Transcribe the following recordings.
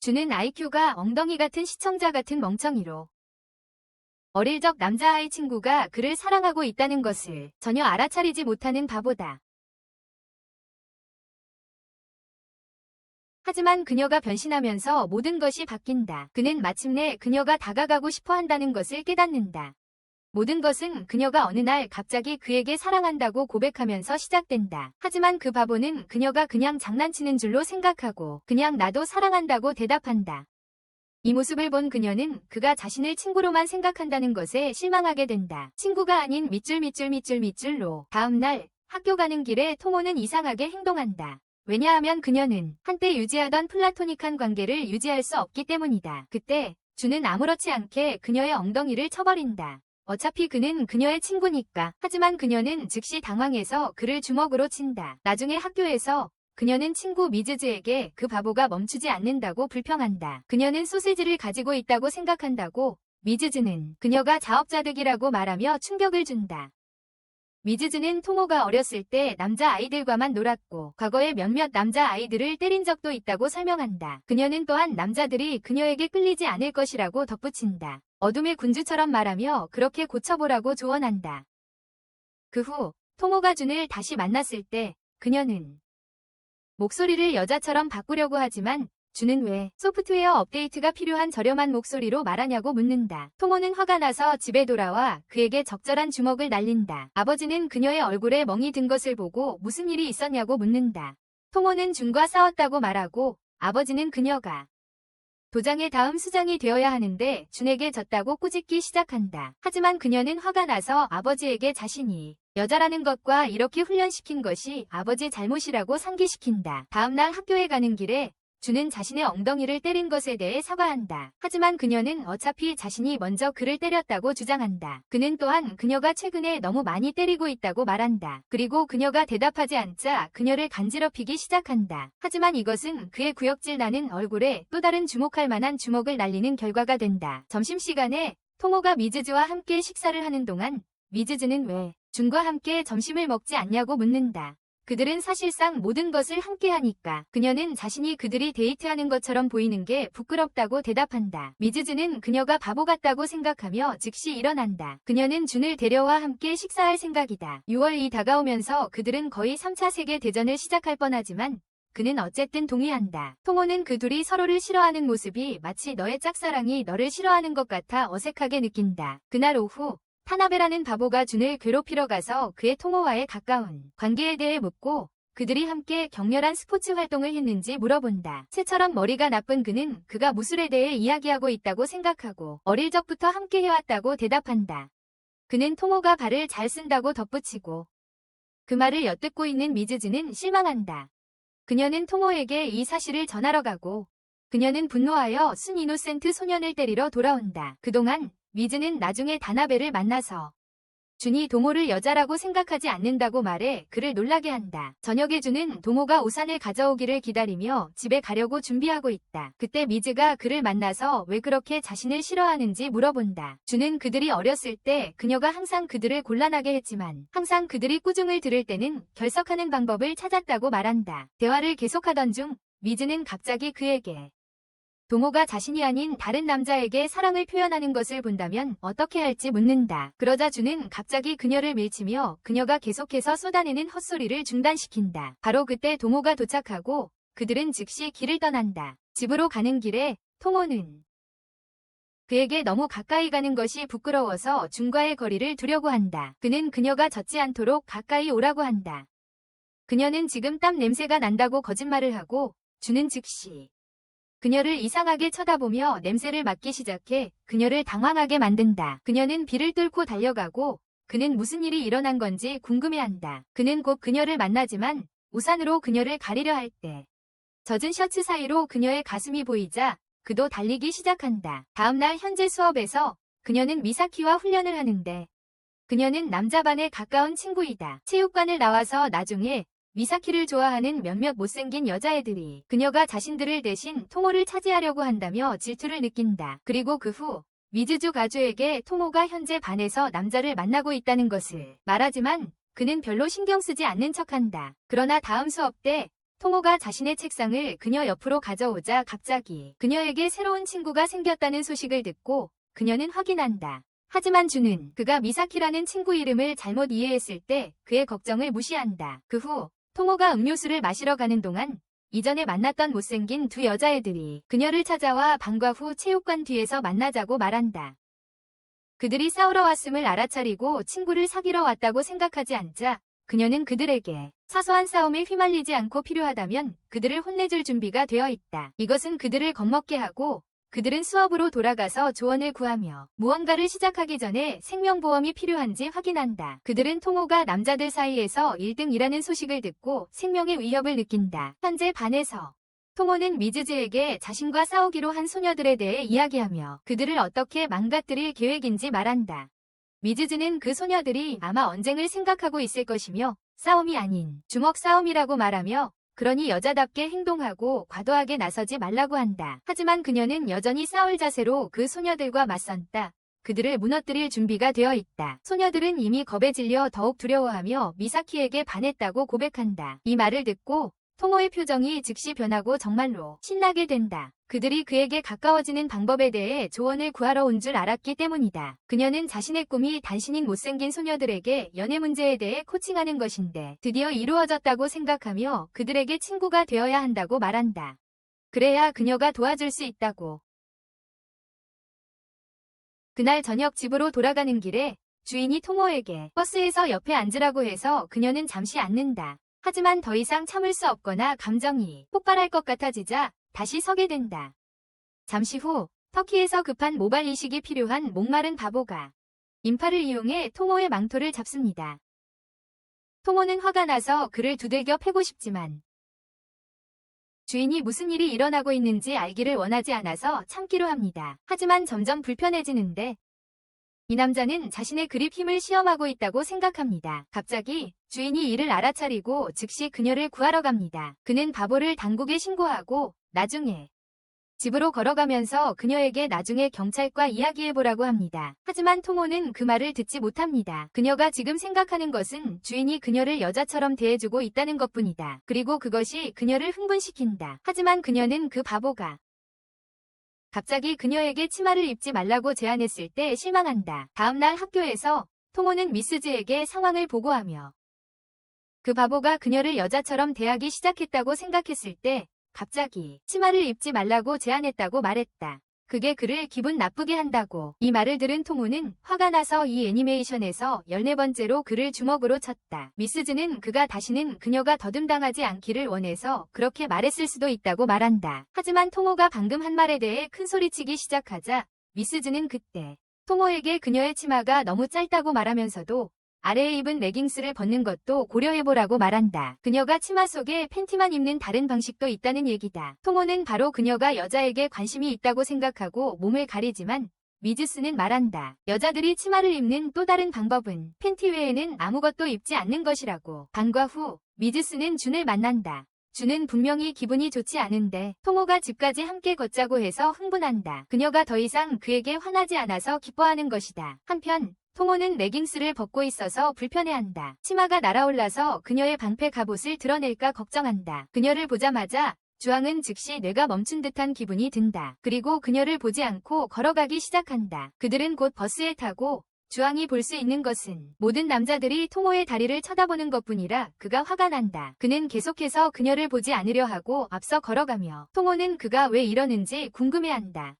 주는 IQ가 엉덩이 같은 시청자 같은 멍청이로 어릴 적 남자아이 친구가 그를 사랑하고 있다는 것을 전혀 알아차리지 못하는 바보다. 하지만 그녀가 변신하면서 모든 것이 바뀐다. 그는 마침내 그녀가 다가가고 싶어 한다는 것을 깨닫는다. 모든 것은 그녀가 어느 날 갑자기 그에게 사랑한다고 고백하면서 시작된다. 하지만 그 바보는 그녀가 그냥 장난치는 줄로 생각하고 그냥 나도 사랑한다고 대답한다. 이 모습을 본 그녀는 그가 자신을 친구로만 생각한다는 것에 실망하게 된다. 친구가 아닌 밑줄로 다음날 학교 가는 길에 토모는 이상하게 행동한다. 왜냐하면 그녀는 한때 유지하던 플라토닉한 관계를 유지할 수 없기 때문이다. 그때 주는 아무렇지 않게 그녀의 엉덩이를 쳐버린다. 어차피 그는 그녀의 친구니까. 하지만 그녀는 즉시 당황해서 그를 주먹으로 친다. 나중에 학교에서 그녀는 친구 미즈즈에게 그 바보가 멈추지 않는다고 불평한다. 그녀는 소시지를 가지고 있다고 생각한다고 미즈즈는 그녀가 자업자득이라고 말하며 충격을 준다. 미즈즈는 토모가 어렸을 때 남자아이들과만 놀았고 과거에 몇몇 남자아이들을 때린 적도 있다고 설명한다. 그녀는 또한 남자들이 그녀에게 끌리지 않을 것이라고 덧붙인다. 어둠의 군주처럼 말하며 그렇게 고쳐보라고 조언한다. 그 후 토모가 준을 다시 만났을 때 그녀는 목소리를 여자처럼 바꾸려고 하지만 준은 왜 소프트웨어 업데이트가 필요한 저렴한 목소리로 말하냐고 묻는다. 토모는 화가 나서 집에 돌아와 그에게 적절한 주먹을 날린다. 아버지는 그녀의 얼굴에 멍이 든 것을 보고 무슨 일이 있었냐고 묻는다. 토모는 준과 싸웠다고 말하고 아버지는 그녀가 도장의 다음 수장이 되어야 하는데 준에게 졌다고 꾸짖기 시작한다. 하지만 그녀는 화가 나서 아버지에게 자신이 여자라는 것과 이렇게 훈련시킨 것이 아버지 잘못이라고 상기시킨다. 다음날 학교에 가는 길에 준은 자신의 엉덩이를 때린 것에 대해 사과한다. 하지만 그녀는 어차피 자신이 먼저 그를 때렸다고 주장한다. 그는 또한 그녀가 최근에 너무 많이 때리고 있다고 말한다. 그리고 그녀가 대답하지 않자 그녀를 간지럽히기 시작한다. 하지만 이것은 그의 구역질 나는 얼굴에 또 다른 주목할 만한 주먹을 날리는 결과가 된다. 점심시간에 토모가 미즈즈와 함께 식사를 하는 동안 미즈즈는 왜 준과 함께 점심을 먹지 않냐고 묻는다. 그들은 사실상 모든 것을 함께 하니까. 그녀는 자신이 그들이 데이트하는 것처럼 보이는 게 부끄럽다고 대답한다. 미즈즈는 그녀가 바보 같다고 생각하며 즉시 일어난다. 그녀는 준을 데려와 함께 식사할 생각이다. 6월이 다가오면서 그들은 거의 3차 세계대전을 시작할 뻔하지만 그는 어쨌든 동의한다. 토모는 그 둘이 서로를 싫어하는 모습이 마치 너의 짝사랑이 너를 싫어하는 것 같아 어색하게 느낀다. 그날 오후 타나베라는 바보가 준을 괴롭히러 가서 그의 토모와의 가까운 관계에 대해 묻고 그들이 함께 격렬한 스포츠 활동을 했는지 물어본다. 새처럼 머리가 나쁜 그는 그가 무술에 대해 이야기하고 있다고 생각하고 어릴 적부터 함께 해왔다고 대답한다. 그는 토모가 발을 잘 쓴다고 덧붙이고 그 말을 엿듣고 있는 미즈즈는 실망한다. 그녀는 토모에게 이 사실을 전하러 가고 그녀는 분노하여 순 이노센트 소년을 때리러 돌아온다. 그동안 미즈는 나중에 다나베를 만나서 준이 도모를 여자라고 생각하지 않는다고 말해 그를 놀라게 한다. 저녁에 준은 도모가 우산을 가져오기를 기다리며 집에 가려고 준비하고 있다. 그때 미즈가 그를 만나서 왜 그렇게 자신을 싫어하는지 물어본다. 준은 그들이 어렸을 때 그녀가 항상 그들을 곤란하게 했지만 항상 그들이 꾸중을 들을 때는 결석하는 방법을 찾았다고 말한다. 대화를 계속하던 중 미즈는 갑자기 그에게 도모가 자신이 아닌 다른 남자에게 사랑을 표현하는 것을 본다면 어떻게 할지 묻는다. 그러자 준은 갑자기 그녀를 밀치며 그녀가 계속해서 쏟아내는 헛소리를 중단시킨다. 바로 그때 도모가 도착하고 그들은 즉시 길을 떠난다. 집으로 가는 길에 토모는 그에게 너무 가까이 가는 것이 부끄러워서 준과의 거리를 두려고 한다. 그는 그녀가 젖지 않도록 가까이 오라고 한다. 그녀는 지금 땀 냄새가 난다고 거짓말을 하고 준은 즉시 그녀를 이상하게 쳐다보며 냄새를 맡기 시작해 그녀를 당황하게 만든다. 그녀는 비를 뚫고 달려가고 그는 무슨 일이 일어난 건지 궁금해한다. 그는 곧 그녀를 만나지만 우산으로 그녀를 가리려 할 때 젖은 셔츠 사이로 그녀의 가슴이 보이자 그도 달리기 시작한다. 다음날 현재 수업에서 그녀는 미사키와 훈련을 하는데 그녀는 남자반에 가까운 친구이다. 체육관을 나와서 나중에 미사키를 좋아하는 몇몇 못생긴 여자애들이 그녀가 자신들을 대신 토모를 차지하려고 한다며 질투를 느낀다. 그리고 그 후 미즈주 가주에게 토모가 현재 반에서 남자를 만나고 있다는 것을 말하지만 그는 별로 신경 쓰지 않는 척한다. 그러나 다음 수업 때 토모가 자신의 책상을 그녀 옆으로 가져오자 갑자기 그녀에게 새로운 친구가 생겼다는 소식을 듣고 그녀는 확인한다. 하지만 준은 그가 미사키라는 친구 이름을 잘못 이해했을 때 그의 걱정을 무시한다. 그 후 토모가 음료수를 마시러 가는 동안 이전에 만났던 못생긴 두 여자애들이 그녀를 찾아와 방과 후 체육관 뒤에서 만나자고 말한다. 그들이 싸우러 왔음을 알아차리고 친구를 사귀러 왔다고 생각하지 않자 그녀는 그들에게 사소한 싸움에 휘말리지 않고 필요하다면 그들을 혼내줄 준비가 되어 있다. 이것은 그들을 겁먹게 하고 그들은 수업으로 돌아가서 조언을 구하며 무언가를 시작하기 전에 생명보험이 필요한지 확인한다. 그들은 토모가 남자들 사이에서 1등이라는 소식을 듣고 생명의 위협을 느낀다. 현재 반에서 토모는 미즈즈에게 자신과 싸우기로 한 소녀들에 대해 이야기하며 그들을 어떻게 망가뜨릴 계획인지 말한다. 미즈즈는 그 소녀들이 아마 언쟁을 생각하고 있을 것이며 싸움이 아닌 주먹 싸움이라고 말하며 그러니 여자답게 행동하고 과도하게 나서지 말라고 한다. 하지만 그녀는 여전히 싸울 자세로 그 소녀들과 맞선다. 그들을 무너뜨릴 준비가 되어 있다. 소녀들은 이미 겁에 질려 더욱 두려워하며 미사키에게 반했다고 고백한다. 이 말을 듣고 토모의 표정이 즉시 변하고 정말로 신나게 된다. 그들이 그에게 가까워지는 방법에 대해 조언을 구하러 온 줄 알았기 때문이다. 그녀는 자신의 꿈이 단신인 못생긴 소녀들에게 연애 문제에 대해 코칭하는 것인데 드디어 이루어졌다고 생각하며 그들에게 친구가 되어야 한다고 말한다. 그래야 그녀가 도와줄 수 있다고. 그날 저녁 집으로 돌아가는 길에 주인이 토모에게 버스에서 옆에 앉으라고 해서 그녀는 잠시 앉는다. 하지만 더 이상 참을 수 없거나 감정이 폭발할 것 같아지자 다시 서게 된다. 잠시 후 터키에서 급한 모발 이식이 필요한 목마른 바보가 인파를 이용해 토모의 망토를 잡습니다. 토모는 화가 나서 그를 두들겨 패고 싶지만 주인이 무슨 일이 일어나고 있는지 알기를 원하지 않아서 참기로 합니다. 하지만 점점 불편해지는데 이 남자는 자신의 그립 힘을 시험하고 있다고 생각합니다. 갑자기 주인이 이를 알아차리고 즉시 그녀를 구하러 갑니다. 그는 바보를 당국에 신고하고 나중에 집으로 걸어가면서 그녀에게 나중에 경찰과 이야기해보라고 합니다. 하지만 토모는 그 말을 듣지 못합니다. 그녀가 지금 생각하는 것은 주인이 그녀를 여자처럼 대해주고 있다는 것뿐이다. 그리고 그것이 그녀를 흥분시킨다. 하지만 그녀는 그 바보가 갑자기 그녀에게 치마를 입지 말라고 제안했을 때 실망한다. 다음날 학교에서 토모는 미스즈에게 상황을 보고하며 그 바보가 그녀를 여자처럼 대하기 시작했다고 생각했을 때 갑자기 치마를 입지 말라고 제안했다고 말했다. 그게 그를 기분 나쁘게 한다고. 이 말을 들은 토모는 화가 나서 이 애니메이션에서 14번째로 그를 주먹으로 쳤다. 미스즈는 그가 다시는 그녀가 더듬당하지 않기를 원해서 그렇게 말했을 수도 있다고 말한다. 하지만 토모가 방금 한 말에 대해 큰소리치기 시작하자 미스즈는 그때 토모에게 그녀의 치마가 너무 짧다고 말하면서도 아래에 입은 레깅스를 벗는 것도 고려해보라고 말한다. 그녀가 치마 속에 팬티만 입는 다른 방식도 있다는 얘기다. 토모는 바로 그녀가 여자에게 관심이 있다고 생각하고 몸을 가리지만 미즈스는 말한다. 여자들이 치마를 입는 또 다른 방법은 팬티 외에는 아무것도 입지 않는 것이라고. 방과 후 미즈스는 준을 만난다. 준은 분명히 기분이 좋지 않은데 토모가 집까지 함께 걷자고 해서 흥분한다. 그녀가 더 이상 그에게 화나지 않아서 기뻐하는 것이다. 한편 토모는 레깅스를 벗고 있어서 불편해한다. 치마가 날아올라서 그녀의 방패 갑옷을 드러낼까 걱정한다. 그녀를 보자마자 주황은 즉시 뇌가 멈춘 듯한 기분이 든다. 그리고 그녀를 보지 않고 걸어가기 시작한다. 그들은 곧 버스에 타고 주황이 볼 수 있는 것은 모든 남자들이 토모의 다리를 쳐다보는 것뿐이라 그가 화가 난다. 그는 계속해서 그녀를 보지 않으려 하고 앞서 걸어가며 토모는 그가 왜 이러는지 궁금해한다.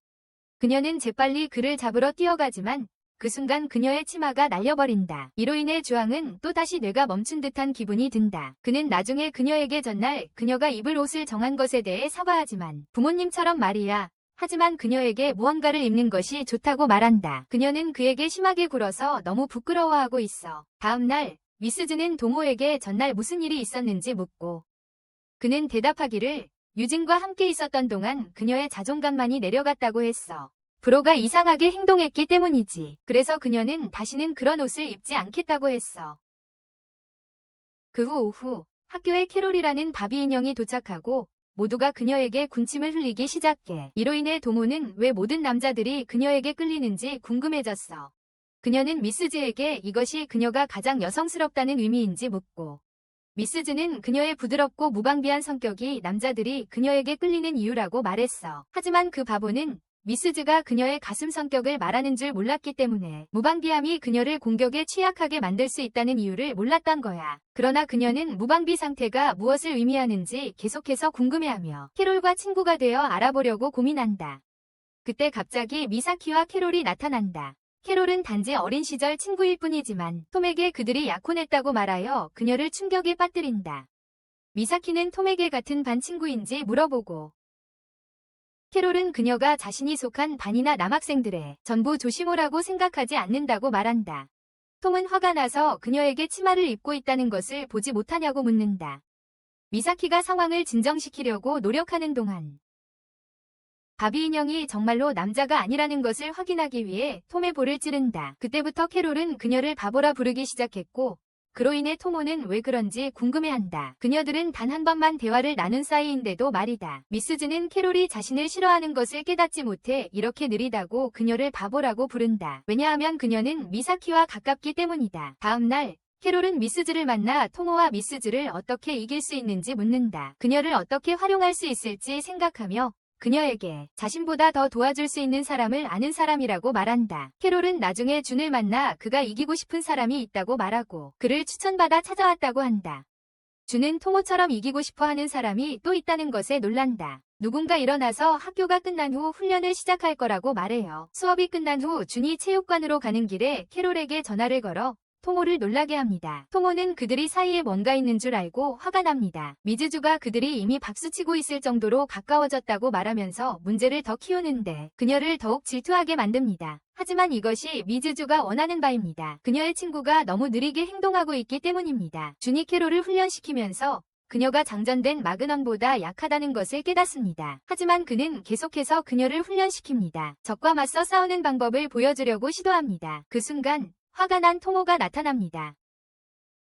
그녀는 재빨리 그를 잡으러 뛰어가지만 그 순간 그녀의 치마가 날려버린다. 이로 인해 주황은 또다시 뇌가 멈춘 듯한 기분이 든다. 그는 나중에 그녀에게 전날 그녀가 입을 옷을 정한 것에 대해 사과하지만 부모님처럼 말이야. 하지만 그녀에게 무언가를 입는 것이 좋다고 말한다. 그녀는 그에게 심하게 굴어서 너무 부끄러워하고 있어. 다음날 미스즈는 도모에게 전날 무슨 일이 있었는지 묻고 그는 대답하기를 유진과 함께 있었던 동안 그녀의 자존감만이 내려갔다고 했어. 브로가 이상하게 행동했기 때문이지. 그래서 그녀는 다시는 그런 옷을 입지 않겠다고 했어. 그 후 오후 학교에 캐롤이라는 바비 인형이 도착하고 모두가 그녀에게 군침을 흘리기 시작해. 이로 인해 도모는 왜 모든 남자들이 그녀에게 끌리는지 궁금해졌어. 그녀는 미스즈에게 이것이 그녀가 가장 여성스럽다는 의미인지 묻고 미스즈는 그녀의 부드럽고 무방비한 성격이 남자들이 그녀에게 끌리는 이유라고 말했어. 하지만 그 바보는 미스즈가 그녀의 가슴 성격을 말하는 줄 몰랐기 때문에 무방비함이 그녀를 공격에 취약하게 만들 수 있다는 이유를 몰랐던 거야. 그러나 그녀는 무방비 상태가 무엇을 의미하는지 계속해서 궁금해하며 캐롤과 친구가 되어 알아보려고 고민한다. 그때 갑자기 미사키와 캐롤이 나타난다. 캐롤은 단지 어린 시절 친구일 뿐이지만 톰에게 그들이 약혼했다고 말하여 그녀를 충격에 빠뜨린다. 미사키는 톰에게 같은 반 친구인지 물어보고 캐롤은 그녀가 자신이 속한 반이나 남학생들의 전부 조시모라고 생각하지 않는다고 말한다. 톰은 화가 나서 그녀에게 치마를 입고 있다는 것을 보지 못하냐고 묻는다. 미사키가 상황을 진정시키려고 노력하는 동안 바비 인형이 정말로 남자가 아니라는 것을 확인하기 위해 톰의 볼을 찌른다. 그때부터 캐롤은 그녀를 바보라 부르기 시작했고 그로 인해 토모는 왜 그런지 궁금해한다. 그녀들은 단 한 번만 대화를 나눈 사이인데도 말이다. 미스즈는 캐롤이 자신을 싫어하는 것을 깨닫지 못해 이렇게 느리다고 그녀를 바보라고 부른다. 왜냐하면 그녀는 미사키와 가깝기 때문이다. 다음 날 캐롤은 미스즈를 만나 토모와 미스즈를 어떻게 이길 수 있는지 묻는다. 그녀를 어떻게 활용할 수 있을지 생각하며 그녀에게 자신보다 더 도와줄 수 있는 사람을 아는 사람이라고 말한다. 캐롤은 나중에 준을 만나 그가 이기고 싶은 사람이 있다고 말하고 그를 추천받아 찾아왔다고 한다. 준은 토모처럼 이기고 싶어 하는 사람이 또 있다는 것에 놀란다. 누군가 일어나서 학교가 끝난 후 훈련을 시작할 거라고 말해요. 수업이 끝난 후 준이 체육관으로 가는 길에 캐롤에게 전화를 걸어 토모를 놀라게 합니다. 토모는 그들이 사이에 뭔가 있는 줄 알고 화가 납니다. 미즈주가 그들이 이미 박수치고 있을 정도로 가까워졌다고 말하면서 문제를 더 키우는데 그녀를 더욱 질투하게 만듭니다. 하지만 이것이 미즈주가 원하는 바입니다. 그녀의 친구가 너무 느리게 행동하고 있기 때문입니다. 준이 캐롤을 훈련시키면서 그녀가 장전된 마그넌보다 약하다는 것을 깨닫습니다. 하지만 그는 계속해서 그녀를 훈련시킵니다. 적과 맞서 싸우는 방법을 보여주려고 시도합니다. 그 순간 화가 난 토모가 나타납니다.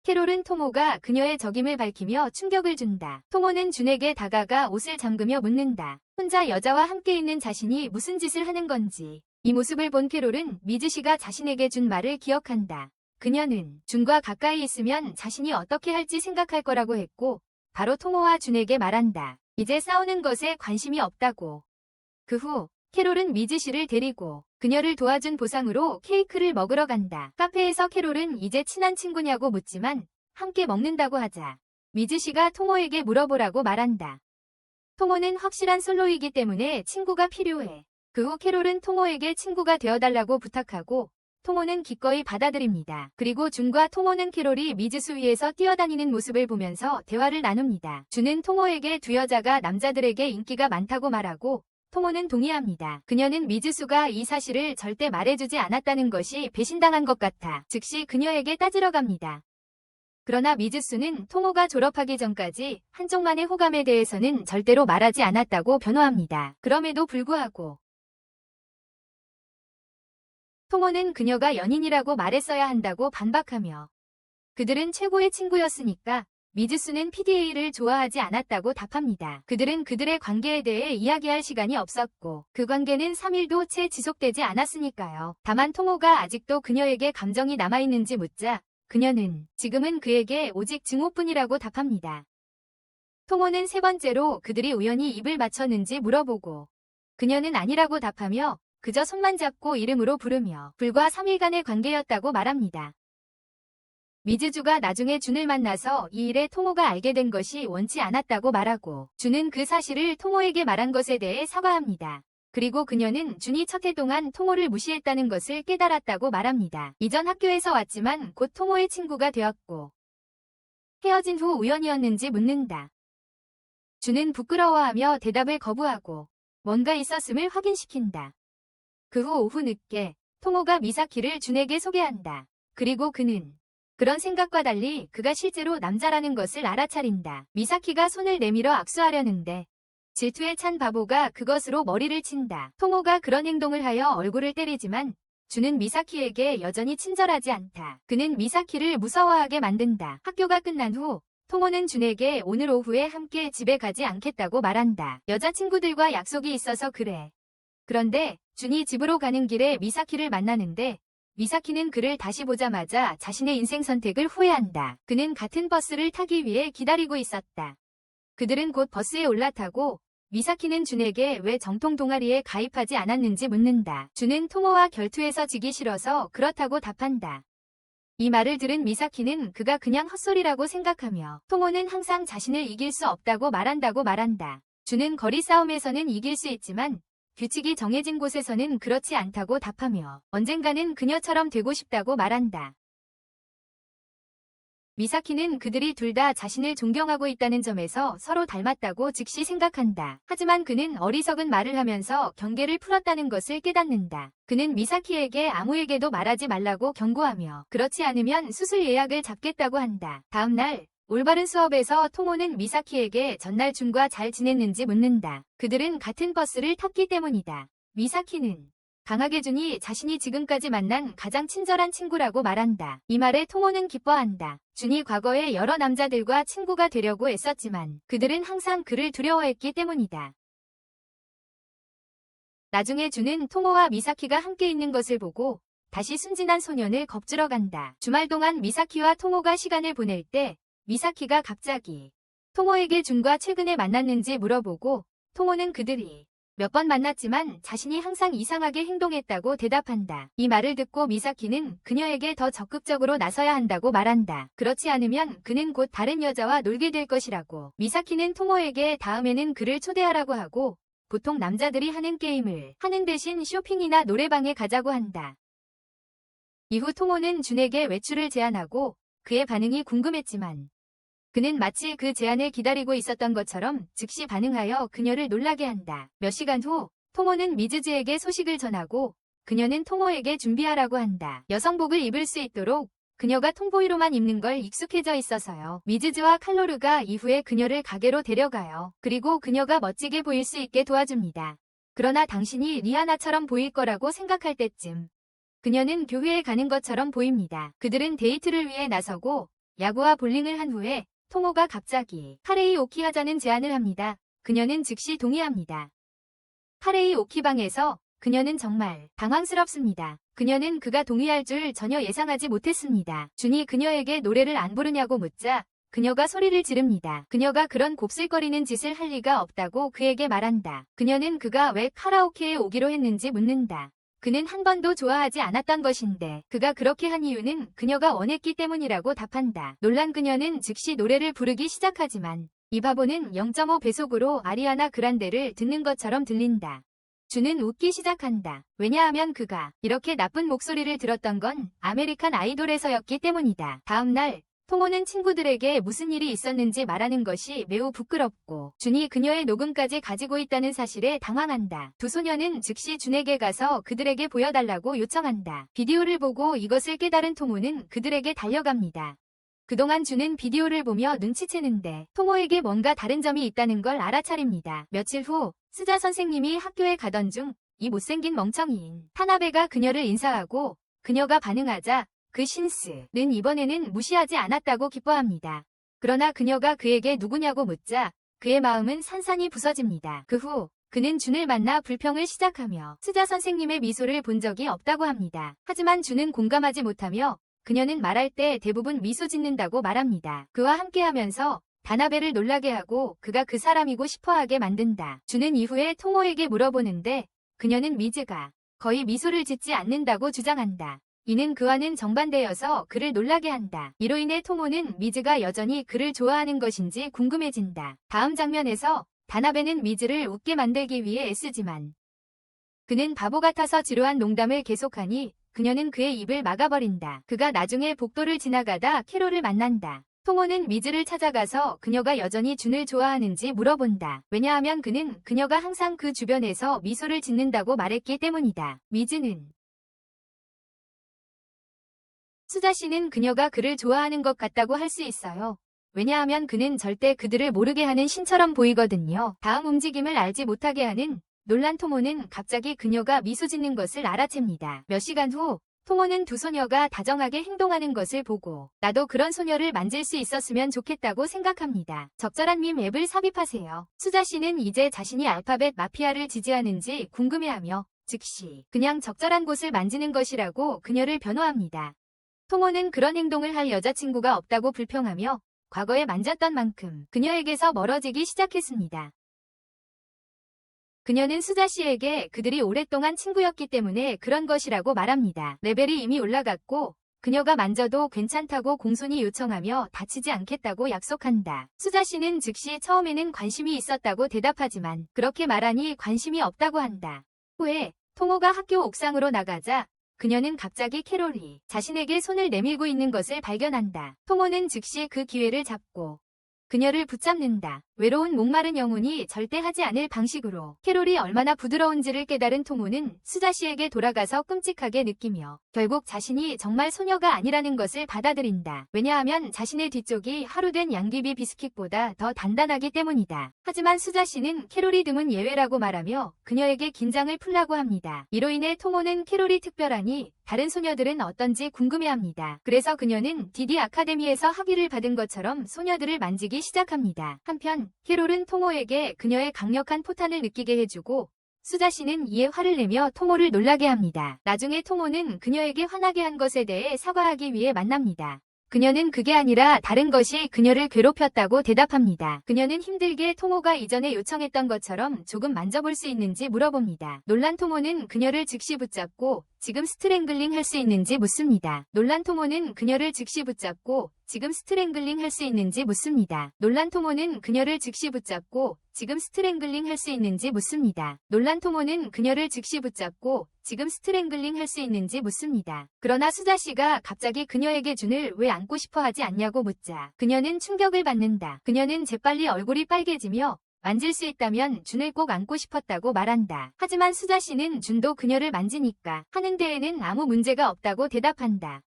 캐롤은 토모가 그녀의 적임을 밝히며 충격을 준다. 토모는 준에게 다가가 옷을 잠그며 묻는다. 혼자 여자와 함께 있는 자신이 무슨 짓을 하는 건지. 이 모습을 본 캐롤은 미즈씨가 자신에게 준 말을 기억한다. 그녀는 준과 가까이 있으면 자신이 어떻게 할지 생각할 거라고 했고 바로 토모와 준에게 말한다. 이제 싸우는 것에 관심이 없다고. 그 후 캐롤은 미즈씨를 데리고 그녀를 도와준 보상으로 케이크를 먹으러 간다. 카페에서 캐롤은 이제 친한 친구냐고 묻지만 함께 먹는다고 하자 미즈씨가 토모에게 물어보라고 말한다. 토모는 확실한 솔로이기 때문에 친구가 필요해. 그 후 캐롤은 토모에게 친구가 되어달라고 부탁하고 토모는 기꺼이 받아들입니다. 그리고 준과 토모는 캐롤이 미즈수 위에서 뛰어다니는 모습을 보면서 대화를 나눕니다. 준은 토모에게 두 여자가 남자들에게 인기가 많다고 말하고 토모는 동의합니다. 그녀는 미즈수가 이 사실을 절대 말해주지 않았다는 것이 배신당한 것 같아 즉시 그녀에게 따지러 갑니다. 그러나 미즈수는 토모가 졸업하기 전까지 한쪽만의 호감에 대해서는 절대로 말하지 않았다고 변호합니다. 그럼에도 불구하고 토모는 그녀가 연인이라고 말했어야 한다고 반박하며 그들은 최고의 친구였으니까 미즈수는 PDA를 좋아하지 않았다고 답합니다. 그들은 그들의 관계에 대해 이야기할 시간이 없었고 그 관계는 3일도 채 지속되지 않았으니까요. 다만 토모가 아직도 그녀에게 감정이 남아있는지 묻자 그녀는 지금은 그에게 오직 증오뿐이라고 답합니다. 토모는 세 번째로 그들이 우연히 입을 맞췄는지 물어보고 그녀는 아니라고 답하며 그저 손만 잡고 이름으로 부르며 불과 3일간의 관계였다고 말합니다. 미즈주가 나중에 준을 만나서 이 일에 토모가 알게 된 것이 원치 않았다고 말하고 준은 그 사실을 토모에게 말한 것에 대해 사과합니다. 그리고 그녀는 준이 첫 해 동안 토모를 무시했다는 것을 깨달았다고 말합니다. 이전 학교에서 왔지만 곧 토모의 친구가 되었고 헤어진 후 우연이었는지 묻는다. 준은 부끄러워하며 대답을 거부하고 뭔가 있었음을 확인시킨다. 그 후 오후 늦게 토모가 미사키를 준에게 소개한다. 그리고 그는 그런 생각과 달리 그가 실제로 남자라는 것을 알아차린다. 미사키가 손을 내밀어 악수하려는데 질투에 찬 바보가 그것으로 머리를 친다. 토모가 그런 행동을 하여 얼굴을 때리지만 준은 미사키에게 여전히 친절하지 않다. 그는 미사키를 무서워하게 만든다. 학교가 끝난 후 토모는 준에게 오늘 오후에 함께 집에 가지 않겠다고 말한다. 여자친구들과 약속이 있어서 그래. 그런데 준이 집으로 가는 길에 미사키를 만나는데 미사키는 그를 다시 보자마자 자신의 인생 선택을 후회한다. 그는 같은 버스를 타기 위해 기다리고 있었다. 그들은 곧 버스에 올라타고 미사키는 준에게 왜 정통 동아리에 가입하지 않았는지 묻는다. 준은 토모와 결투에서 지기 싫어서 그렇다고 답한다. 이 말을 들은 미사키는 그가 그냥 헛소리라고 생각하며 토모는 항상 자신을 이길 수 없다고 말한다. 준은 거리 싸움에서는 이길 수 있지만 규칙이 정해진 곳에서는 그렇지 않다고 답하며 언젠가는 그녀처럼 되고 싶다고 말한다. 미사키는 그들이 둘 다 자신을 존경하고 있다는 점에서 서로 닮았다고 즉시 생각한다. 하지만 그는 어리석은 말을 하면서 경계를 풀었다는 것을 깨닫는다. 그는 미사키에게 아무에게도 말하지 말라고 경고하며 그렇지 않으면 수술 예약을 잡겠다고 한다. 다음 날 올바른 수업에서 토모는 미사키에게 전날 준과 잘 지냈는지 묻는다. 그들은 같은 버스를 탔기 때문이다. 미사키는 강하게 준이 자신이 지금까지 만난 가장 친절한 친구라고 말한다. 이 말에 토모는 기뻐한다. 준이 과거에 여러 남자들과 친구가 되려고 애썼지만 그들은 항상 그를 두려워했기 때문이다. 나중에 준은 토모와 미사키가 함께 있는 것을 보고 다시 순진한 소년을 겁주러 간다. 주말 동안 미사키와 토모가 시간을 보낼 때 미사키가 갑자기 토모에게 준과 최근에 만났는지 물어보고 토모는 그들이 몇 번 만났지만 자신이 항상 이상하게 행동했다고 대답한다. 이 말을 듣고 미사키는 그녀에게 더 적극적으로 나서야 한다고 말한다. 그렇지 않으면 그는 곧 다른 여자와 놀게 될 것이라고. 미사키는 토모에게 다음에는 그를 초대하라고 하고 보통 남자들이 하는 게임을 하는 대신 쇼핑이나 노래방에 가자고 한다. 이후 토모는 준에게 외출을 제안하고 그의 반응이 궁금했지만 그는 마치 그 제안을 기다리고 있었던 것처럼 즉시 반응하여 그녀를 놀라게 한다. 몇 시간 후 토모는 미즈즈에게 소식을 전하고 그녀는 토모에게 준비하라고 한다. 여성복을 입을 수 있도록 그녀가 통보이로만 입는 걸 익숙해져 있어서요. 미즈즈와 칼로르가 이후에 그녀를 가게로 데려가요. 그리고 그녀가 멋지게 보일 수 있게 도와줍니다. 그러나 당신이 리아나처럼 보일 거라고 생각할 때쯤 그녀는 교회에 가는 것처럼 보입니다. 그들은 데이트를 위해 나서고 야구와 볼링을 한 후에 토모가 갑자기 카레이오키 하자는 제안을 합니다. 그녀는 즉시 동의합니다. 카레이오키 방에서 그녀는 정말 당황스럽습니다. 그녀는 그가 동의할 줄 전혀 예상하지 못했습니다. 준이 그녀에게 노래를 안 부르냐고 묻자 그녀가 소리를 지릅니다. 그녀가 그런 곱슬거리는 짓을 할 리가 없다고 그에게 말한다. 그녀는 그가 왜 카라오케에 오기로 했는지 묻는다. 그는 한 번도 좋아하지 않았던 것인데 그가 그렇게 한 이유는 그녀가 원했기 때문이라고 답한다. 놀란 그녀는 즉시 노래를 부르기 시작하지만 이 바보는 0.5배속으로 아리아나 그란데를 듣는 것처럼 들린다. 준은 웃기 시작한다. 왜냐하면 그가 이렇게 나쁜 목소리를 들었던 건 아메리칸 아이돌에서였기 때문이다. 다음 날 토모는 친구들에게 무슨 일이 있었는지 말하는 것이 매우 부끄럽고 준이 그녀의 녹음까지 가지고 있다는 사실에 당황한다. 두 소녀는 즉시 준에게 가서 그들에게 보여달라고 요청한다. 비디오를 보고 이것을 깨달은 토모는 그들에게 달려갑니다. 그동안 준은 비디오를 보며 눈치채는데 토모에게 뭔가 다른 점이 있다는 걸 알아차립니다. 며칠 후 스자 선생님이 학교에 가던 중 이 못생긴 멍청이인 타나베가 그녀를 인사하고 그녀가 반응하자 그 신스는 이번에는 무시하지 않았다고 기뻐합니다. 그러나 그녀가 그에게 누구냐고 묻자 그의 마음은 산산이 부서집니다. 그 후 그는 준을 만나 불평을 시작하며 스자 선생님의 미소를 본 적이 없다고 합니다. 하지만 준은 공감하지 못하며 그녀는 말할 때 대부분 미소 짓는다고 말합니다. 그와 함께하면서 다나베를 놀라게 하고 그가 그 사람이고 싶어하게 만든다. 준은 이후에 토모에게 물어보는데 그녀는 미즈가 거의 미소를 짓지 않는다고 주장한다. 이는 그와는 정반대여서 그를 놀라게 한다. 이로 인해 토모는 미즈가 여전히 그를 좋아하는 것인지 궁금해진다. 다음 장면에서 다나베는 미즈를 웃게 만들기 위해 애쓰지만 그는 바보 같아서 지루한 농담을 계속하니 그녀는 그의 입을 막아버린다. 그가 나중에 복도를 지나가다 캐롤을 만난다. 토모는 미즈를 찾아가서 그녀가 여전히 준을 좋아하는지 물어본다. 왜냐하면 그는 그녀가 항상 그 주변에서 미소를 짓는다고 말했기 때문이다. 미즈는 수자 씨는 그녀가 그를 좋아하는 것 같다고 할 수 있어요. 왜냐하면 그는 절대 그들을 모르게 하는 신처럼 보이거든요. 다음 움직임을 알지 못하게 하는 놀란 토모는 갑자기 그녀가 미소 짓는 것을 알아챕니다. 몇 시간 후 토모는 두 소녀가 다정하게 행동하는 것을 보고 나도 그런 소녀를 만질 수 있었으면 좋겠다고 생각합니다. 적절한 밈 앱을 삽입하세요. 수자 씨는 이제 자신이 알파벳 마피아를 지지하는지 궁금해하며 즉시 그냥 적절한 곳을 만지는 것이라고 그녀를 변호합니다. 통호는 그런 행동을 할 여자친구가 없다고 불평하며 과거에 만졌던 만큼 그녀에게서 멀어지기 시작했습니다. 그녀는 수자 씨에게 그들이 오랫동안 친구였기 때문에 그런 것이라고 말합니다. 레벨이 이미 올라갔고 그녀가 만져도 괜찮다고 공손히 요청하며 다치지 않겠다고 약속한다. 수자 씨는 즉시 처음에는 관심이 있었다고 대답하지만 그렇게 말하니 관심이 없다고 한다. 후에 통호가 학교 옥상으로 나가자 그녀는 갑자기 캐롤이 자신에게 손을 내밀고 있는 것을 발견한다. 통호는 즉시 그 기회를 잡고 그녀를 붙잡는다. 외로운 목마른 영혼이 절대 하지 않을 방식으로 캐롤이 얼마나 부드러운지를 깨달은 통호는 수자 씨에게 돌아가서 끔찍하게 느끼며 결국 자신이 정말 소녀가 아니라는 것을 받아들인다. 왜냐하면 자신의 뒤쪽이 하루된 양귀비 비스킷보다 더 단단하기 때문이다. 하지만 수자 씨는 캐롤이 드문 예외라고 말하며 그녀에게 긴장을 풀라고 합니다. 이로 인해 통호는 캐롤이 특별하니 다른 소녀들은 어떤지 궁금해합니다. 그래서 그녀는 디디 아카데미에서 학위를 받은 것처럼 소녀들을 만지기 시작합니다. 한편 캐롤은 통호에게 그녀의 강력한 포탄을 느끼게 해주고 수자 씨는 이에 화를 내며 통호를 놀라게 합니다. 나중에 통호는 그녀에게 화나게 한 것에 대해 사과하기 위해 만납니다. 그녀는 그게 아니라 다른 것이 그녀를 괴롭혔다고 대답합니다. 그녀는 힘들게 통호가 이전에 요청했던 것처럼 조금 만져볼 수 있는지 물어봅니다. 놀란 통호는 그녀를 즉시 붙잡고 지금 스트랭글링 할 수 있는지 묻습니다. 놀란 통호는 그녀를 즉시 붙잡고 지금 스트랭글링 할 수 있는지 묻습니다. 놀란 통호는 그녀를 즉시 붙잡고 지금 스트랭글링 할 수 있는지 묻습니다. 놀란 통호는 그녀를 즉시 붙잡고 지금 스트랭글링 할 수 있는지 묻습니다. 그러나 수자 씨가 갑자기 그녀에게 준을 왜 안고 싶어 하지 않냐고 묻자 그녀는 충격을 받는다. 그녀는 재빨리 얼굴이 빨개지며 만질 수 있다면 준을 꼭 안고 싶었다고 말한다. 하지만 수자 씨는 준도 그녀를 만지니까 하는 데에는 아무 문제가 없다고 대답한다.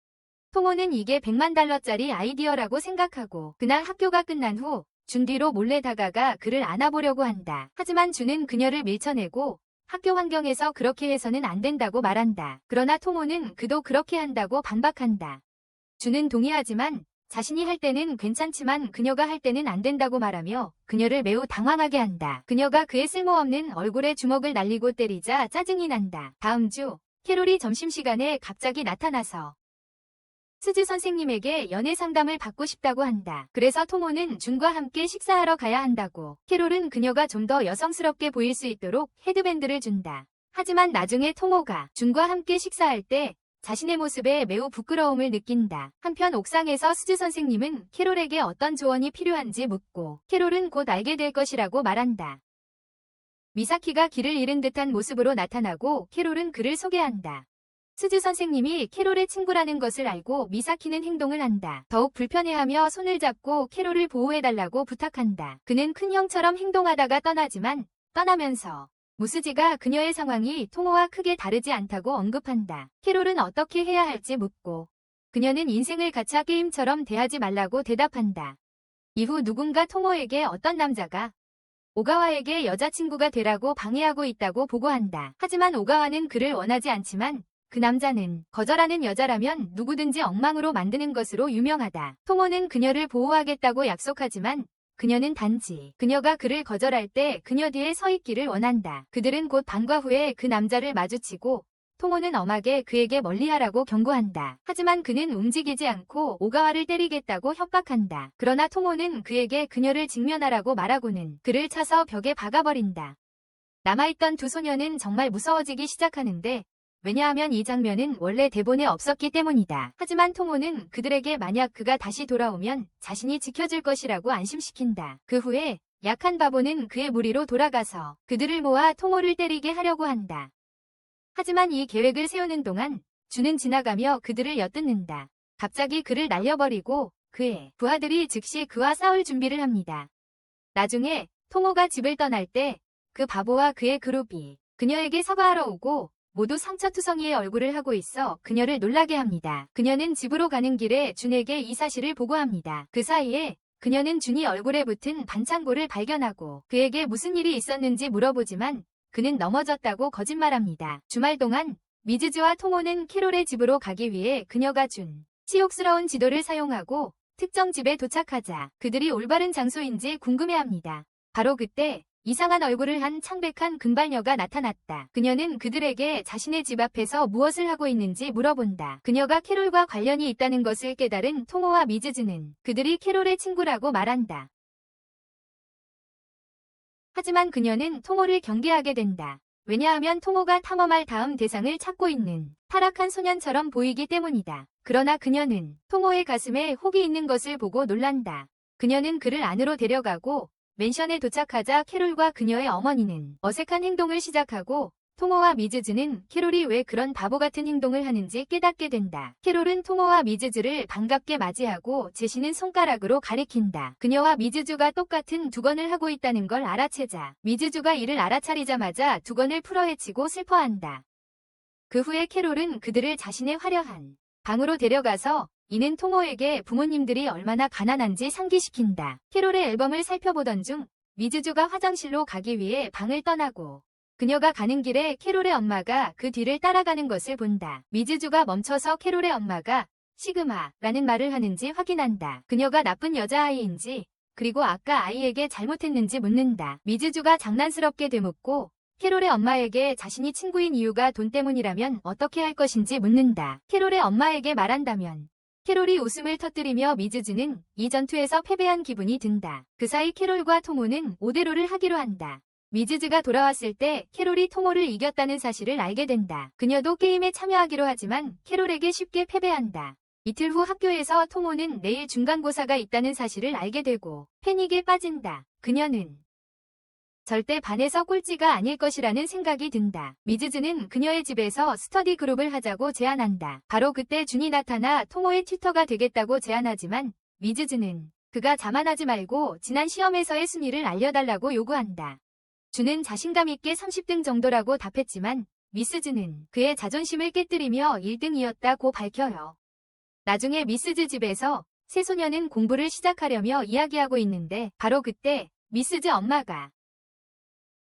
통호는 이게 100만 달러짜리 아이디어라고 생각하고 그날 학교가 끝난 후 준 뒤로 몰래 다가가 그를 안아보려고 한다. 하지만 준은 그녀를 밀쳐내고 학교 환경에서 그렇게 해서는 안 된다고 말한다. 그러나 통호는 그도 그렇게 한다고 반박한다. 준은 동의하지만 자신이 할 때는 괜찮지만 그녀가 할 때는 안 된다고 말하며 그녀를 매우 당황하게 한다. 그녀가 그의 쓸모없는 얼굴에 주먹을 날리고 때리자 짜증이 난다. 다음 주 캐롤이 점심시간에 갑자기 나타나서 스즈 선생님에게 연애 상담을 받고 싶다고 한다. 그래서 통호는 준과 함께 식사하러 가야 한다고. 캐롤은 그녀가 좀 더 여성스럽게 보일 수 있도록 헤드밴드를 준다. 하지만 나중에 통호가 준과 함께 식사할 때 자신의 모습에 매우 부끄러움을 느낀다. 한편 옥상에서 스즈 선생님은 캐롤에게 어떤 조언이 필요한지 묻고 캐롤은 곧 알게 될 것이라고 말한다. 미사키가 길을 잃은 듯한 모습으로 나타나고 캐롤은 그를 소개한다. 스즈 선생님이 캐롤의 친구라는 것을 알고 미사키는 행동을 한다. 더욱 불편해하며 손을 잡고 캐롤을 보호해달라고 부탁한다. 그는 큰 형처럼 행동하다가 떠나지만 떠나면서 무스지가 그녀의 상황이 통호와 크게 다르지 않다고 언급한다. 캐롤은 어떻게 해야 할지 묻고 그녀는 인생을 가챠 게임처럼 대하지 말라고 대답한다. 이후 누군가 통호에게 어떤 남자가 오가와에게 여자친구가 되라고 방해하고 있다고 보고한다. 하지만 오가와는 그를 원하지 않지만 그 남자는 거절하는 여자라면 누구든지 엉망으로 만드는 것으로 유명하다. 통호는 그녀를 보호하겠다고 약속하지만 그녀는 단지 그녀가 그를 거절할 때 그녀 뒤에 서 있기를 원한다. 그들은 곧 방과 후에 그 남자를 마주치고 통호는 엄하게 그에게 멀리하라고 경고한다. 하지만 그는 움직이지 않고 오가와를 때리겠다고 협박한다. 그러나 통호는 그에게 그녀를 직면하라고 말하고는 그를 차서 벽에 박아버린다. 남아있던 두 소녀는 정말 무서워지기 시작하는데 왜냐하면 이 장면은 원래 대본에 없었기 때문이다. 하지만 통호는 그들에게 만약 그가 다시 돌아오면 자신이 지켜줄 것이라고 안심시킨다. 그 후에 약한 바보는 그의 무리로 돌아가서 그들을 모아 통호를 때리게 하려고 한다. 하지만 이 계획을 세우는 동안 준은 지나가며 그들을 엿듣는다. 갑자기 그를 날려버리고 그의 부하들이 즉시 그와 싸울 준비를 합니다. 나중에 통호가 집을 떠날 때 그 바보와 그의 그룹이 그녀에게 사과하러 오고 모두 상처투성이의 얼굴을 하고 있어 그녀를 놀라게 합니다. 그녀는 집으로 가는 길에 준에게 이 사실을 보고합니다. 그 사이에 그녀는 준이 얼굴에 붙은 반창고를 발견하고 그에게 무슨 일이 있었는지 물어보지만 그는 넘어졌다고 거짓말합니다. 주말 동안 미즈즈와 통호는 캐롤의 집으로 가기 위해 그녀가 준 치욕스러운 지도를 사용하고 특정 집에 도착하자 그들이 올바른 장소인지 궁금해합니다. 바로 그때 이상한 얼굴을 한 창백한 금발녀가 나타났다. 그녀는 그들에게 자신의 집 앞에서 무엇을 하고 있는지 물어본다. 그녀가 캐롤과 관련이 있다는 것을 깨달은 토모와 미즈즈는 그들이 캐롤의 친구라고 말한다. 하지만 그녀는 토모를 경계하게 된다. 왜냐하면 토모가 탐험할 다음 대상을 찾고 있는 타락한 소년처럼 보이기 때문이다. 그러나 그녀는 토모의 가슴에 혹이 있는 것을 보고 놀란다. 그녀는 그를 안으로 데려가고 맨션에 도착하자 캐롤과 그녀의 어머니는 어색한 행동을 시작하고 토모와 미즈즈는 캐롤이 왜 그런 바보 같은 행동을 하는지 깨닫게 된다. 캐롤은 토모와 미즈즈를 반갑게 맞이하고 제시는 손가락으로 가리킨다. 그녀와 미즈즈가 똑같은 두건을 하고 있다는 걸 알아채자 미즈즈가 이를 알아차리자마자 두건을 풀어헤치고 슬퍼한다. 그 후에 캐롤은 그들을 자신의 화려한 방으로 데려가서 이는 토모에게 부모님들이 얼마나 가난한지 상기시킨다. 캐롤의 앨범을 살펴보던 중 미즈즈가 화장실로 가기 위해 방을 떠나고 그녀가 가는 길에 캐롤의 엄마가 그 뒤를 따라가는 것을 본다. 미즈즈가 멈춰서 캐롤의 엄마가 시그마라는 말을 하는지 확인한다. 그녀가 나쁜 여자아이인지 그리고 아까 아이에게 잘못했는지 묻는다. 미즈즈가 장난스럽게 되묻고 캐롤의 엄마에게 자신이 친구인 이유가 돈 때문이라면 어떻게 할 것인지 묻는다. 캐롤의 엄마에게 말한다면 캐롤이 웃음을 터뜨리며 미즈즈는 이 전투에서 패배한 기분이 든다. 그 사이 캐롤과 토모는 5대5를 하기로 한다. 미즈즈가 돌아왔을 때 캐롤이 토모를 이겼다는 사실을 알게 된다. 그녀도 게임에 참여하기로 하지만 캐롤에게 쉽게 패배한다. 이틀 후 학교에서 토모는 내일 중간고사가 있다는 사실을 알게 되고 패닉에 빠진다. 그녀는 절대 반에서 꼴찌가 아닐 것이라는 생각이 든다. 미즈즈는 그녀의 집에서 스터디 그룹을 하자고 제안한다. 바로 그때 준이 나타나 토모의 튜터가 되겠다고 제안하지만 미즈즈는 그가 자만하지 말고 지난 시험에서의 순위를 알려달라고 요구한다. 준은 자신감 있게 30등 정도라고 답했지만 미스즈는 그의 자존심을 깨뜨리며 1등이었다고 밝혀요. 나중에 미스즈 집에서 새 소녀는 공부를 시작하려며 이야기하고 있는데 바로 그때 미스즈 엄마가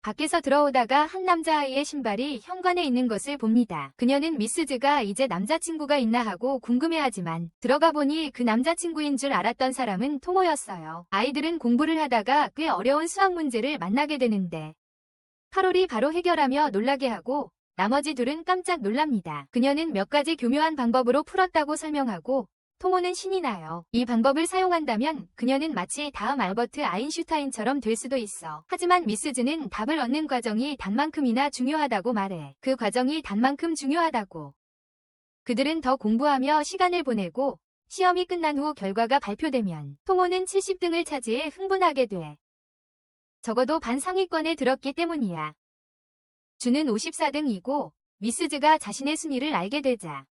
밖에서 들어오다가 한 남자아이의 신발이 현관에 있는 것을 봅니다. 그녀는 미스즈가 이제 남자친구가 있나 하고 궁금해하지만 들어가 보니 그 남자친구인 줄 알았던 사람은 토모였어요. 아이들은 공부를 하다가 꽤 어려운 수학 문제를 만나게 되는데 카롤이 바로 해결하며 놀라게 하고 나머지 둘은 깜짝 놀랍니다. 그녀는 몇 가지 교묘한 방법으로 풀었다고 설명하고 토모는 신이 나요. 이 방법을 사용한다면 그녀는 마치 다음 알버트 아인슈타인처럼 될 수도 있어. 하지만 미스즈는 답을 얻는 과정이 단만큼이나 중요하다고 말해. 그 과정이 단만큼 중요하다고. 그들은 더 공부하며 시간을 보내고 시험이 끝난 후 결과가 발표되면 토모는 70등을 차지해 흥분하게 돼. 적어도 반 상위권에 들었기 때문이야. 준은 54등이고 미스즈가 자신의 순위를 알게 되자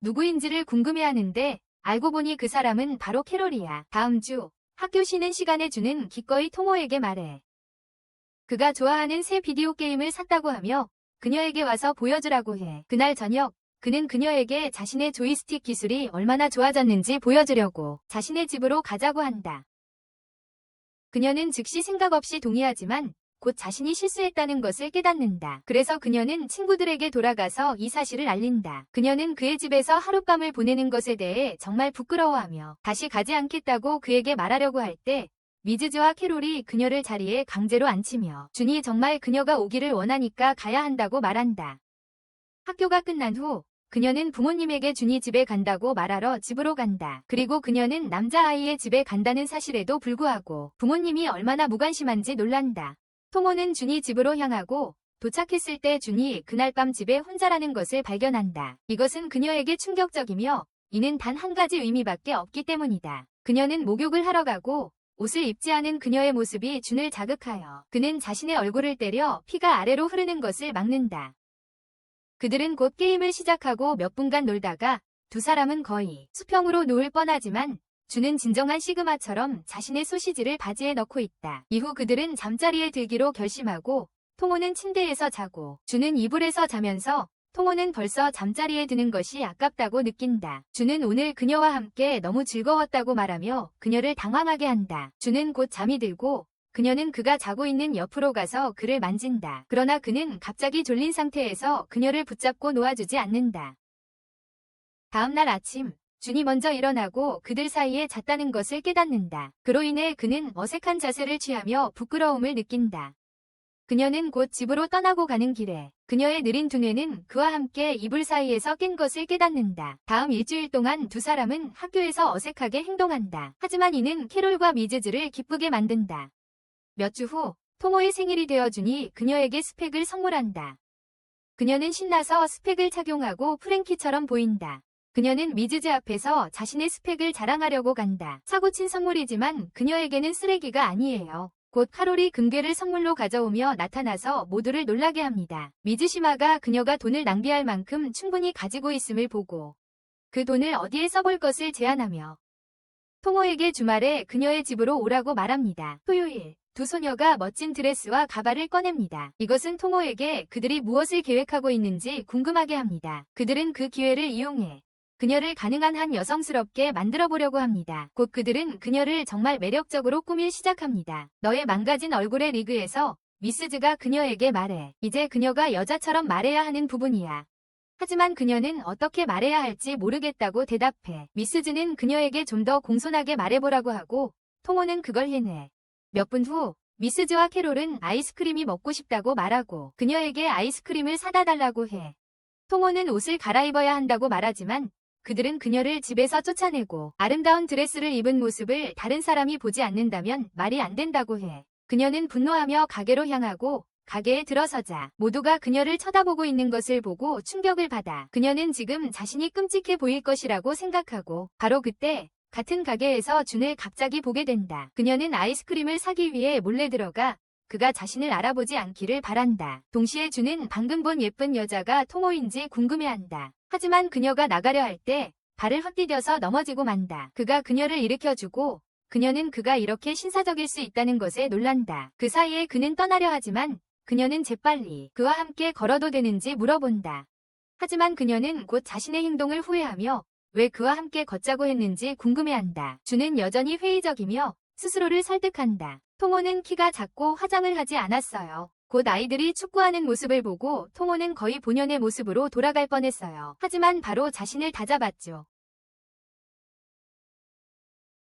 누구인지를 궁금해하는데 알고 보니 그 사람은 바로 캐롤이야. 다음 주 학교 쉬는 시간에 준은 기꺼이 토모에게 말해. 그가 좋아하는 새 비디오 게임을 샀다고 하며 그녀에게 와서 보여주라고 해. 그날 저녁 그는 그녀에게 자신의 조이스틱 기술이 얼마나 좋아졌는지 보여주려고 자신의 집으로 가자고 한다. 그녀는 즉시 생각 없이 동의하지만 곧 자신이 실수했다는 것을 깨닫는다. 그래서 그녀는 친구들에게 돌아가서 이 사실을 알린다. 그녀는 그의 집에서 하룻밤을 보내는 것에 대해 정말 부끄러워하며 다시 가지 않겠다고 그에게 말하려고 할 때 미즈즈와 캐롤이 그녀를 자리에 강제로 앉히며 준이 정말 그녀가 오기를 원하니까 가야 한다고 말한다. 학교가 끝난 후 그녀는 부모님에게 준이 집에 간다고 말하러 집으로 간다. 그리고 그녀는 남자아이의 집에 간다는 사실에도 불구하고 부모님이 얼마나 무관심한지 놀란다. 토모는 준이 집으로 향하고 도착했을 때 준이 그날 밤 집에 혼자라는 것을 발견한다. 이것은 그녀에게 충격적이며 이는 단 한 가지 의미밖에 없기 때문이다. 그녀는 목욕을 하러 가고 옷을 입지 않은 그녀의 모습이 준을 자극하여 그는 자신의 얼굴을 때려 피가 아래로 흐르는 것을 막는다. 그들은 곧 게임을 시작하고 몇 분간 놀다가 두 사람은 거의 수평으로 누울 뻔하지만 준은 진정한 시그마처럼 자신의 소시지를 바지에 넣고 있다. 이후 그들은 잠자리에 들기로 결심하고 토모는 침대에서 자고 준은 이불에서 자면서 토모는 벌써 잠자리에 드는 것이 아깝다고 느낀다. 준은 오늘 그녀와 함께 너무 즐거웠다고 말하며 그녀를 당황하게 한다. 준은 곧 잠이 들고 그녀는 그가 자고 있는 옆으로 가서 그를 만진다. 그러나 그는 갑자기 졸린 상태에서 그녀를 붙잡고 놓아주지 않는다. 다음 날 아침 준이 먼저 일어나고 그들 사이에 잤다는 것을 깨닫는다. 그로 인해 그는 어색한 자세를 취하며 부끄러움을 느낀다. 그녀는 곧 집으로 떠나고 가는 길에 그녀의 느린 두뇌는 그와 함께 이불 사이에서 깬 것을 깨닫는다. 다음 일주일 동안 두 사람은 학교에서 어색하게 행동한다. 하지만 이는 캐롤과 미즈즈를 기쁘게 만든다. 몇 주 후 토모의 생일이 되어 준이 그녀에게 스펙을 선물한다. 그녀는 신나서 스펙을 착용하고 프랭키처럼 보인다. 그녀는 미즈즈 앞에서 자신의 스펙을 자랑하려고 간다. 사고친 선물이지만 그녀에게는 쓰레기가 아니에요. 곧 카롤이 금괴를 선물로 가져오며 나타나서 모두를 놀라게 합니다. 미즈시마가 그녀가 돈을 낭비할 만큼 충분히 가지고 있음을 보고 그 돈을 어디에 써볼 것을 제안하며 토모에게 주말에 그녀의 집으로 오라고 말합니다. 토요일, 두 소녀가 멋진 드레스와 가발을 꺼냅니다. 이것은 토모에게 그들이 무엇을 계획하고 있는지 궁금하게 합니다. 그들은 그 기회를 이용해 그녀를 가능한 한 여성스럽게 만들어보려고 합니다. 곧 그들은 그녀를 정말 매력적으로 꾸밀 시작합니다. 너의 망가진 얼굴의 리그에서 미스즈가 그녀에게 말해. 이제 그녀가 여자처럼 말해야 하는 부분이야. 하지만 그녀는 어떻게 말해야 할지 모르겠다고 대답해. 미스즈는 그녀에게 좀 더 공손하게 말해보라고 하고 토모는 그걸 해내. 몇 분 후 미스즈와 캐롤은 아이스크림이 먹고 싶다고 말하고 그녀에게 아이스크림을 사다 달라고 해. 토모는 옷을 갈아입어야 한다고 말하지만 그들은 그녀를 집에서 쫓아내고 아름다운 드레스를 입은 모습을 다른 사람이 보지 않는다면 말이 안 된다고 해. 그녀는 분노하며 가게로 향하고 가게에 들어서자 모두가 그녀를 쳐다보고 있는 것을 보고 충격을 받아 그녀는 지금 자신이 끔찍해 보일 것이라고 생각하고 바로 그때 같은 가게에서 준을 갑자기 보게 된다. 그녀는 아이스크림을 사기 위해 몰래 들어가 그가 자신을 알아보지 않기를 바란다. 동시에 준은 방금 본 예쁜 여자가 토모인지 궁금해한다. 하지만 그녀가 나가려 할 때 발을 헛디뎌서 넘어지고 만다. 그가 그녀를 일으켜주고 그녀는 그가 이렇게 신사적일 수 있다는 것에 놀란다. 그 사이에 그는 떠나려 하지만 그녀는 재빨리 그와 함께 걸어도 되는지 물어본다. 하지만 그녀는 곧 자신의 행동을 후회하며 왜 그와 함께 걷자고 했는지 궁금해한다. 준은 여전히 회의적이며 스스로를 설득한다. 토모는 키가 작고 화장을 하지 않았어요. 곧 아이들이 축구하는 모습을 보고 토모는 거의 본연의 모습으로 돌아갈 뻔했어요. 하지만 바로 자신을 다잡았죠.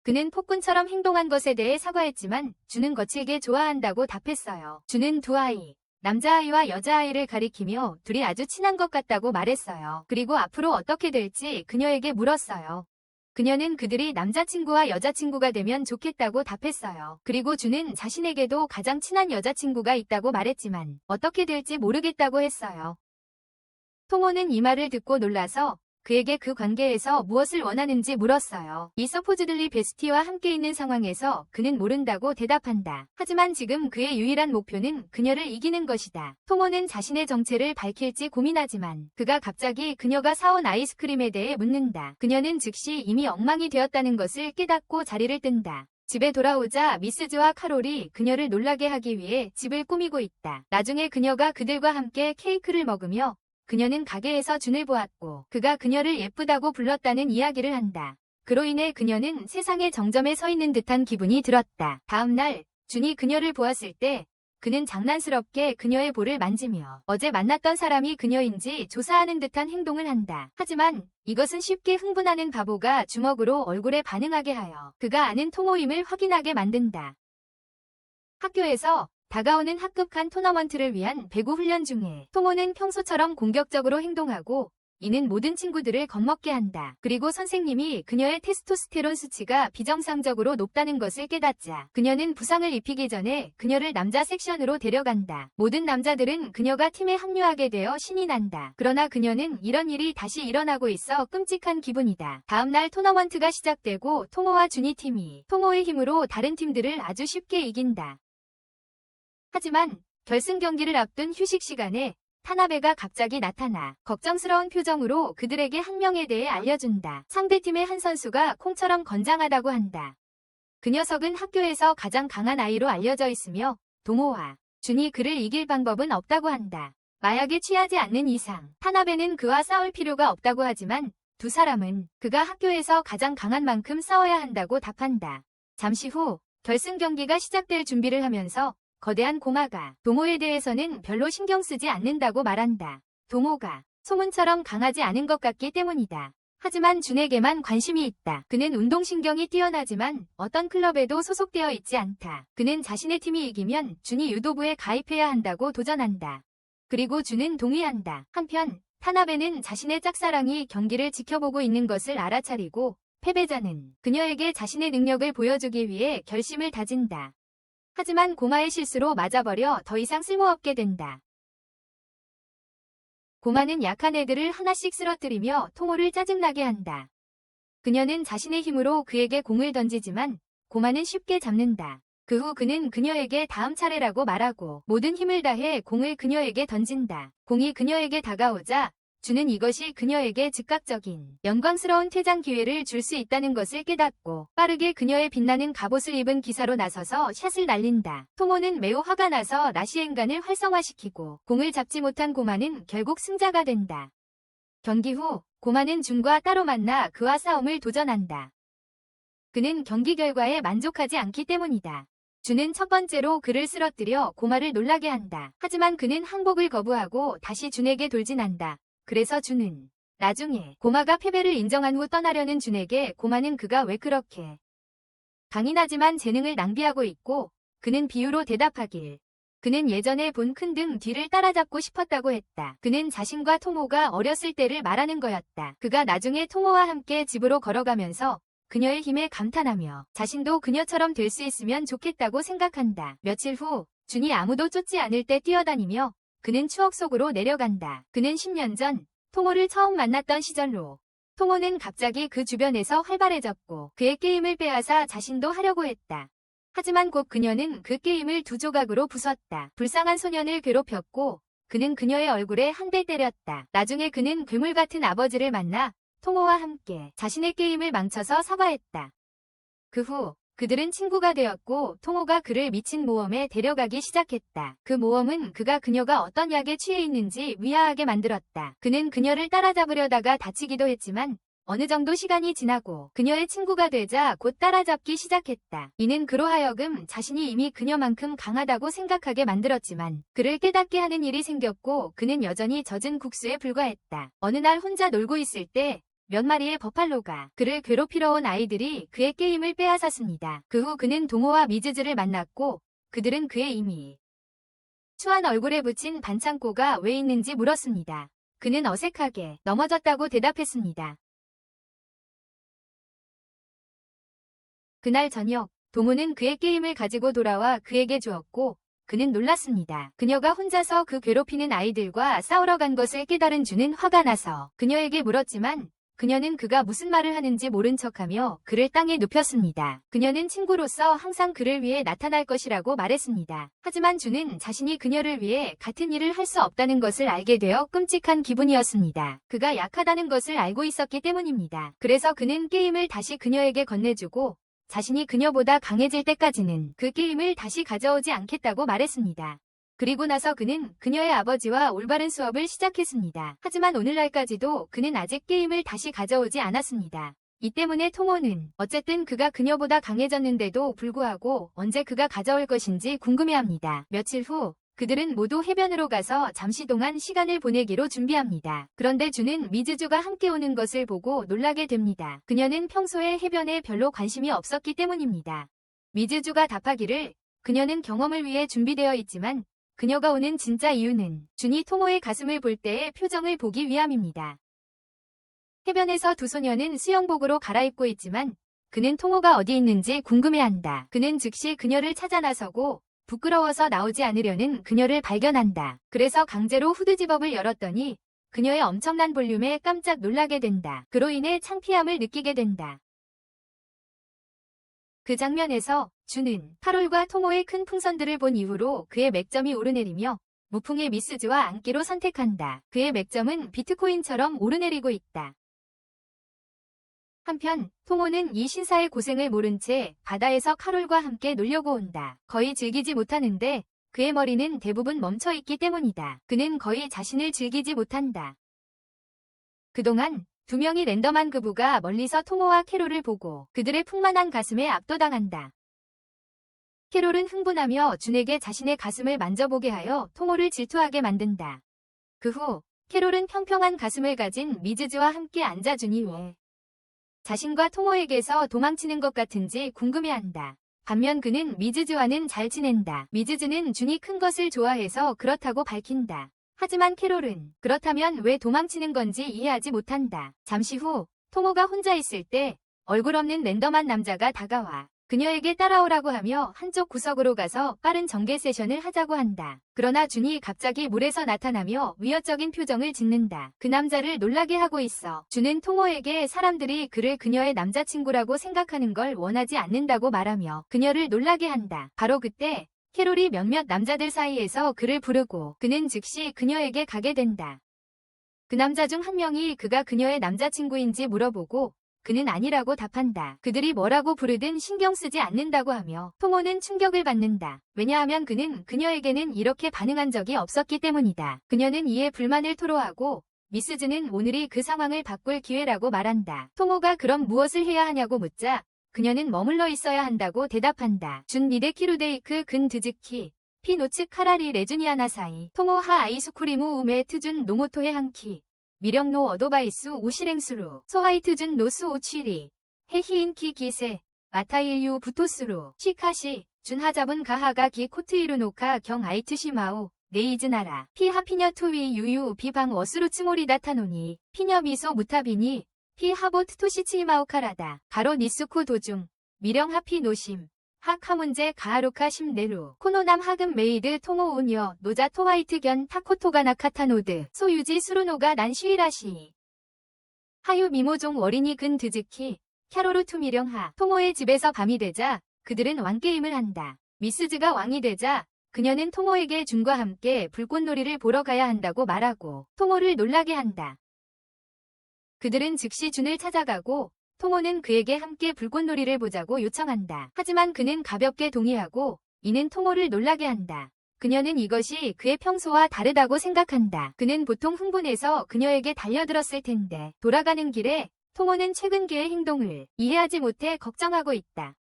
그는 폭군처럼 행동한 것에 대해 사과했지만 준은 거칠게 좋아한다고 답했어요. 준은 두 아이, 남자아이와 여자아이를 가리키며 둘이 아주 친한 것 같다고 말했어요. 그리고 앞으로 어떻게 될지 그녀에게 물었어요. 그녀는 그들이 남자친구와 여자친구가 되면 좋겠다고 답했어요. 그리고 준은 자신에게도 가장 친한 여자친구가 있다고 말했지만 어떻게 될지 모르겠다고 했어요. 토모는 이 말을 듣고 놀라서 그에게 그 관계에서 무엇을 원하는지 물었어요. 이 서포즈들리 베스티와 함께 있는 상황에서 그는 모른다고 대답한다. 하지만 지금 그의 유일한 목표는 그녀를 이기는 것이다. 토모는 자신의 정체를 밝힐지 고민하지만 그가 갑자기 그녀가 사온 아이스크림에 대해 묻는다. 그녀는 즉시 이미 엉망이 되었다는 것을 깨닫고 자리를 뜬다. 집에 돌아오자 미스즈와 카롤이 그녀를 놀라게 하기 위해 집을 꾸미고 있다. 나중에 그녀가 그들과 함께 케이크를 먹으며 그녀는 가게에서 준을 보았고 그가 그녀를 예쁘다고 불렀다는 이야기를 한다. 그로 인해 그녀는 세상의 정점에 서 있는 듯한 기분이 들었다. 다음 날 준이 그녀를 보았을 때 그는 장난스럽게 그녀의 볼을 만지며 어제 만났던 사람이 그녀인지 조사하는 듯한 행동을 한다. 하지만 이것은 쉽게 흥분하는 바보가 주먹으로 얼굴에 반응하게 하여 그가 아는 토모임을 확인하게 만든다. 학교에서 다가오는 학급 간 토너먼트를 위한 배구 훈련 중에 토모는 평소처럼 공격적으로 행동하고 이는 모든 친구들을 겁먹게 한다. 그리고 선생님이 그녀의 테스토스테론 수치가 비정상적으로 높다는 것을 깨닫자 그녀는 부상을 입히기 전에 그녀를 남자 섹션으로 데려간다. 모든 남자들은 그녀가 팀에 합류하게 되어 신이 난다. 그러나 그녀는 이런 일이 다시 일어나고 있어 끔찍한 기분이다. 다음날 토너먼트가 시작되고 토모와 준이 팀이 토모의 힘으로 다른 팀들을 아주 쉽게 이긴다. 하지만 결승 경기를 앞둔 휴식 시간에 타나베가 갑자기 나타나 걱정스러운 표정으로 그들에게 한 명에 대해 알려준다. 상대팀의 한 선수가 콩처럼 건장하다고 한다. 그 녀석은 학교에서 가장 강한 아이로 알려져 있으며 동호와 준이 그를 이길 방법은 없다고 한다. 마약에 취하지 않는 이상 타나베는 그와 싸울 필요가 없다고 하지만 두 사람은 그가 학교에서 가장 강한 만큼 싸워야 한다고 답한다. 잠시 후 결승 경기가 시작될 준비를 하면서 거대한 고마가 도모에 대해서는 별로 신경 쓰지 않는다고 말한다. 도모가 소문처럼 강하지 않은 것 같기 때문이다. 하지만 준에게만 관심이 있다. 그는 운동신경이 뛰어나지만 어떤 클럽에도 소속되어 있지 않다. 그는 자신의 팀이 이기면 준이 유도부에 가입해야 한다고 도전한다. 그리고 준은 동의한다. 한편 타나베는 자신의 짝사랑이 경기를 지켜보고 있는 것을 알아차리고 패배자는 그녀에게 자신의 능력을 보여주기 위해 결심을 다진다. 하지만 고마의 실수로 맞아버려 더 이상 쓸모없게 된다. 고마는 약한 애들을 하나씩 쓰러뜨리며 토모를 짜증나게 한다. 그녀는 자신의 힘으로 그에게 공을 던지지만 고마는 쉽게 잡는다. 그 후 그는 그녀에게 다음 차례라고 말하고 모든 힘을 다해 공을 그녀에게 던진다. 공이 그녀에게 다가오자 준은 이것이 그녀에게 즉각적인 영광스러운 퇴장 기회를 줄 수 있다는 것을 깨닫고 빠르게 그녀의 빛나는 갑옷을 입은 기사로 나서서 샷을 날린다. 토모는 매우 화가 나서 라시엔간을 활성화시키고 공을 잡지 못한 고마는 결국 승자가 된다. 경기 후 고마는 준과 따로 만나 그와 싸움을 도전한다. 그는 경기 결과에 만족하지 않기 때문이다. 준은 첫 번째로 그를 쓰러뜨려 고마를 놀라게 한다. 하지만 그는 항복을 거부하고 다시 준에게 돌진한다. 그래서 준은 나중에 고마가 패배를 인정한 후 떠나려는 준에게 고마는 그가 왜 그렇게 강인하지만 재능을 낭비하고 있고 그는 비유로 대답하길. 그는 예전에 본 큰 등 뒤를 따라잡고 싶었다고 했다. 그는 자신과 토모가 어렸을 때를 말하는 거였다. 그가 나중에 토모와 함께 집으로 걸어가면서 그녀의 힘에 감탄하며 자신도 그녀처럼 될 수 있으면 좋겠다고 생각한다. 며칠 후 준이 아무도 쫓지 않을 때 뛰어다니며 그는 추억 속으로 내려간다. 그는 10년 전 토모를 처음 만났던 시절로. 토모는 갑자기 그 주변에서 활발해졌고 그의 게임을 빼앗아 자신도 하려고 했다. 하지만 곧 그녀는 그 게임을 두 조각으로 부쉈다. 불쌍한 소년을 괴롭혔고 그는 그녀의 얼굴에 한 대 때렸다. 나중에 그는 괴물 같은 아버지를 만나 토모와 함께 자신의 게임을 망쳐서 사과했다. 그 후 그들은 친구가 되었고 토모가 그를 미친 모험에 데려가기 시작했다. 그 모험은 그가 그녀가 어떤 약에 취해 있는지 의아하게 만들었다. 그는 그녀를 따라잡으려다가 다치기도 했지만 어느 정도 시간이 지나고 그녀의 친구가 되자 곧 따라잡기 시작했다. 이는 그로 하여금 자신이 이미 그녀만큼 강하다고 생각하게 만들었지만 그를 깨닫게 하는 일이 생겼고 그는 여전히 젖은 국수에 불과했다. 어느 날 혼자 놀고 있을 때 몇 마리의 버팔로가 그를 괴롭히러 온 아이들이 그의 게임을 빼앗았습니다. 그 후 그는 동호와 미즈즈를 만났고 그들은 그의 이미 추한 얼굴에 붙인 반창고가 왜 있는지 물었습니다. 그는 어색하게 넘어졌다고 대답했습니다. 그날 저녁 도모는 그의 게임을 가지고 돌아와 그에게 주었고 그는 놀랐습니다. 그녀가 혼자서 그 괴롭히는 아이들과 싸우러 간 것을 깨달은 준은 화가 나서 그녀에게 물었지만 그녀는 그가 무슨 말을 하는지 모른 척하며 그를 땅에 눕혔습니다. 그녀는 친구로서 항상 그를 위해 나타날 것이라고 말했습니다. 하지만 준은 자신이 그녀를 위해 같은 일을 할 수 없다는 것을 알게 되어 끔찍한 기분이었습니다. 그가 약하다는 것을 알고 있었기 때문입니다. 그래서 그는 게임을 다시 그녀에게 건네주고 자신이 그녀보다 강해질 때까지는 그 게임을 다시 가져오지 않겠다고 말했습니다. 그리고 나서 그는 그녀의 아버지와 올바른 수업을 시작했습니다. 하지만 오늘날까지도 그는 아직 게임을 다시 가져오지 않았습니다. 이 때문에 토모는 어쨌든 그가 그녀보다 강해졌는데도 불구하고 언제 그가 가져올 것인지 궁금해합니다. 며칠 후 그들은 모두 해변으로 가서 잠시 동안 시간을 보내기로 준비합니다. 그런데 준은 미즈주가 함께 오는 것을 보고 놀라게 됩니다. 그녀는 평소에 해변에 별로 관심이 없었기 때문입니다. 미즈주가 답하기를 그녀는 경험을 위해 준비되어 있지만 그녀가 오는 진짜 이유는 준이 토모의 가슴을 볼 때의 표정을 보기 위함입니다. 해변에서 두 소녀는 수영복으로 갈아입고 있지만 그는 토모가 어디 있는지 궁금해한다. 그는 즉시 그녀를 찾아 나서고 부끄러워서 나오지 않으려는 그녀를 발견한다. 그래서 강제로 후드집업을 열었더니 그녀의 엄청난 볼륨에 깜짝 놀라게 된다. 그로 인해 창피함을 느끼게 된다. 그 장면에서 준은 카롤과 토모의 큰 풍선들을 본 이후로 그의 맥점이 오르내리며 무풍의 미스즈와 안기로 선택한다. 그의 맥점은 비트코인처럼 오르내리고 있다. 한편 토모는 이 신사의 고생을 모른 채 바다에서 카롤과 함께 놀려고 온다. 거의 즐기지 못하는데 그의 머리는 대부분 멈춰있기 때문이다. 그는 거의 자신을 즐기지 못한다. 그동안 두 명이 랜덤한 그부가 멀리서 토모와 캐롤을 보고 그들의 풍만한 가슴에 압도당한다. 캐롤은 흥분하며 준에게 자신의 가슴을 만져보게 하여 토모를 질투하게 만든다. 그 후 캐롤은 평평한 가슴을 가진 미즈즈와 함께 앉아 준이 왜 자신과 토모에게서 도망치는 것 같은지 궁금해한다. 반면 그는 미즈즈와는 잘 지낸다. 미즈즈는 준이 큰 것을 좋아해서 그렇다고 밝힌다. 하지만 캐롤은 그렇다면 왜 도망치는 건지 이해하지 못한다. 잠시 후 토모가 혼자 있을 때 얼굴 없는 랜덤한 남자가 다가와 그녀에게 따라오라고 하며 한쪽 구석으로 가서 빠른 전개 세션을 하자고 한다. 그러나 준이 갑자기 물에서 나타나며 위협적인 표정을 짓는다. 그 남자를 놀라게 하고 있어. 준은 토모에게 사람들이 그를 그녀의 남자친구라고 생각하는 걸 원하지 않는다고 말하며 그녀를 놀라게 한다. 바로 그때 캐롤이 몇몇 남자들 사이에서 그를 부르고 그는 즉시 그녀에게 가게 된다. 그 남자 중 한 명이 그가 그녀의 남자친구인지 물어보고 그는 아니라고 답한다. 그들이 뭐라고 부르든 신경 쓰지 않는다고 하며 토모는 충격을 받는다. 왜냐하면 그는 그녀에게는 이렇게 반응한 적이 없었기 때문이다. 그녀는 이에 불만을 토로하고 미스즈는 오늘이 그 상황을 바꿀 기회라고 말한다. 토모가 그럼 무엇을 해야 하냐고 묻자 그녀는 머물러 있어야 한다고 대답한다. 준 니데 키루데이크 근 드즈키 피노츠 카라리 레주니아나 사이 토모하 아이스쿠리무 우메 트준 노모토의 한키 미령노 어도바이스 오시랭수루 소하이트준 노스 오취리 해히인키 기세 마타일유 부토스루 시카시 준하잡은 가하가 기 코트이루노카 경 아이트시마오 네이즈나라 피하피녀 토위 유유 비방 워스루 츠모리 다타노니 피녀 미소 무타비니 피하보 트토시치마오카라다 가로 니스쿠 도중 미령 하피 노심 하카문제 가하루카 심네루 코노남 하금 메이드 토모 운여 노자 토와이트 견 타코토가 나카타노드 소유지 수루노가 난 쉬이라시 하유 미모종 어린이 근 드즈키 캬로루 투미령하 토모의 집에서 밤이 되자 그들은 왕게임을 한다. 미스즈가 왕이 되자 그녀는 토모에게 준과 함께 불꽃놀이를 보러 가야 한다고 말하고 토모를 놀라게 한다. 그들은 즉시 준을 찾아가고 토모는 그에게 함께 불꽃놀이를 보자고 요청한다. 하지만 그는 가볍게 동의하고 이는 토모를 놀라게 한다. 그녀는 이것이 그의 평소와 다르다고 생각한다. 그는 보통 흥분해서 그녀에게 달려들었을 텐데 돌아가는 길에 토모는 최근 그의 행동을 이해하지 못해 걱정하고 있다.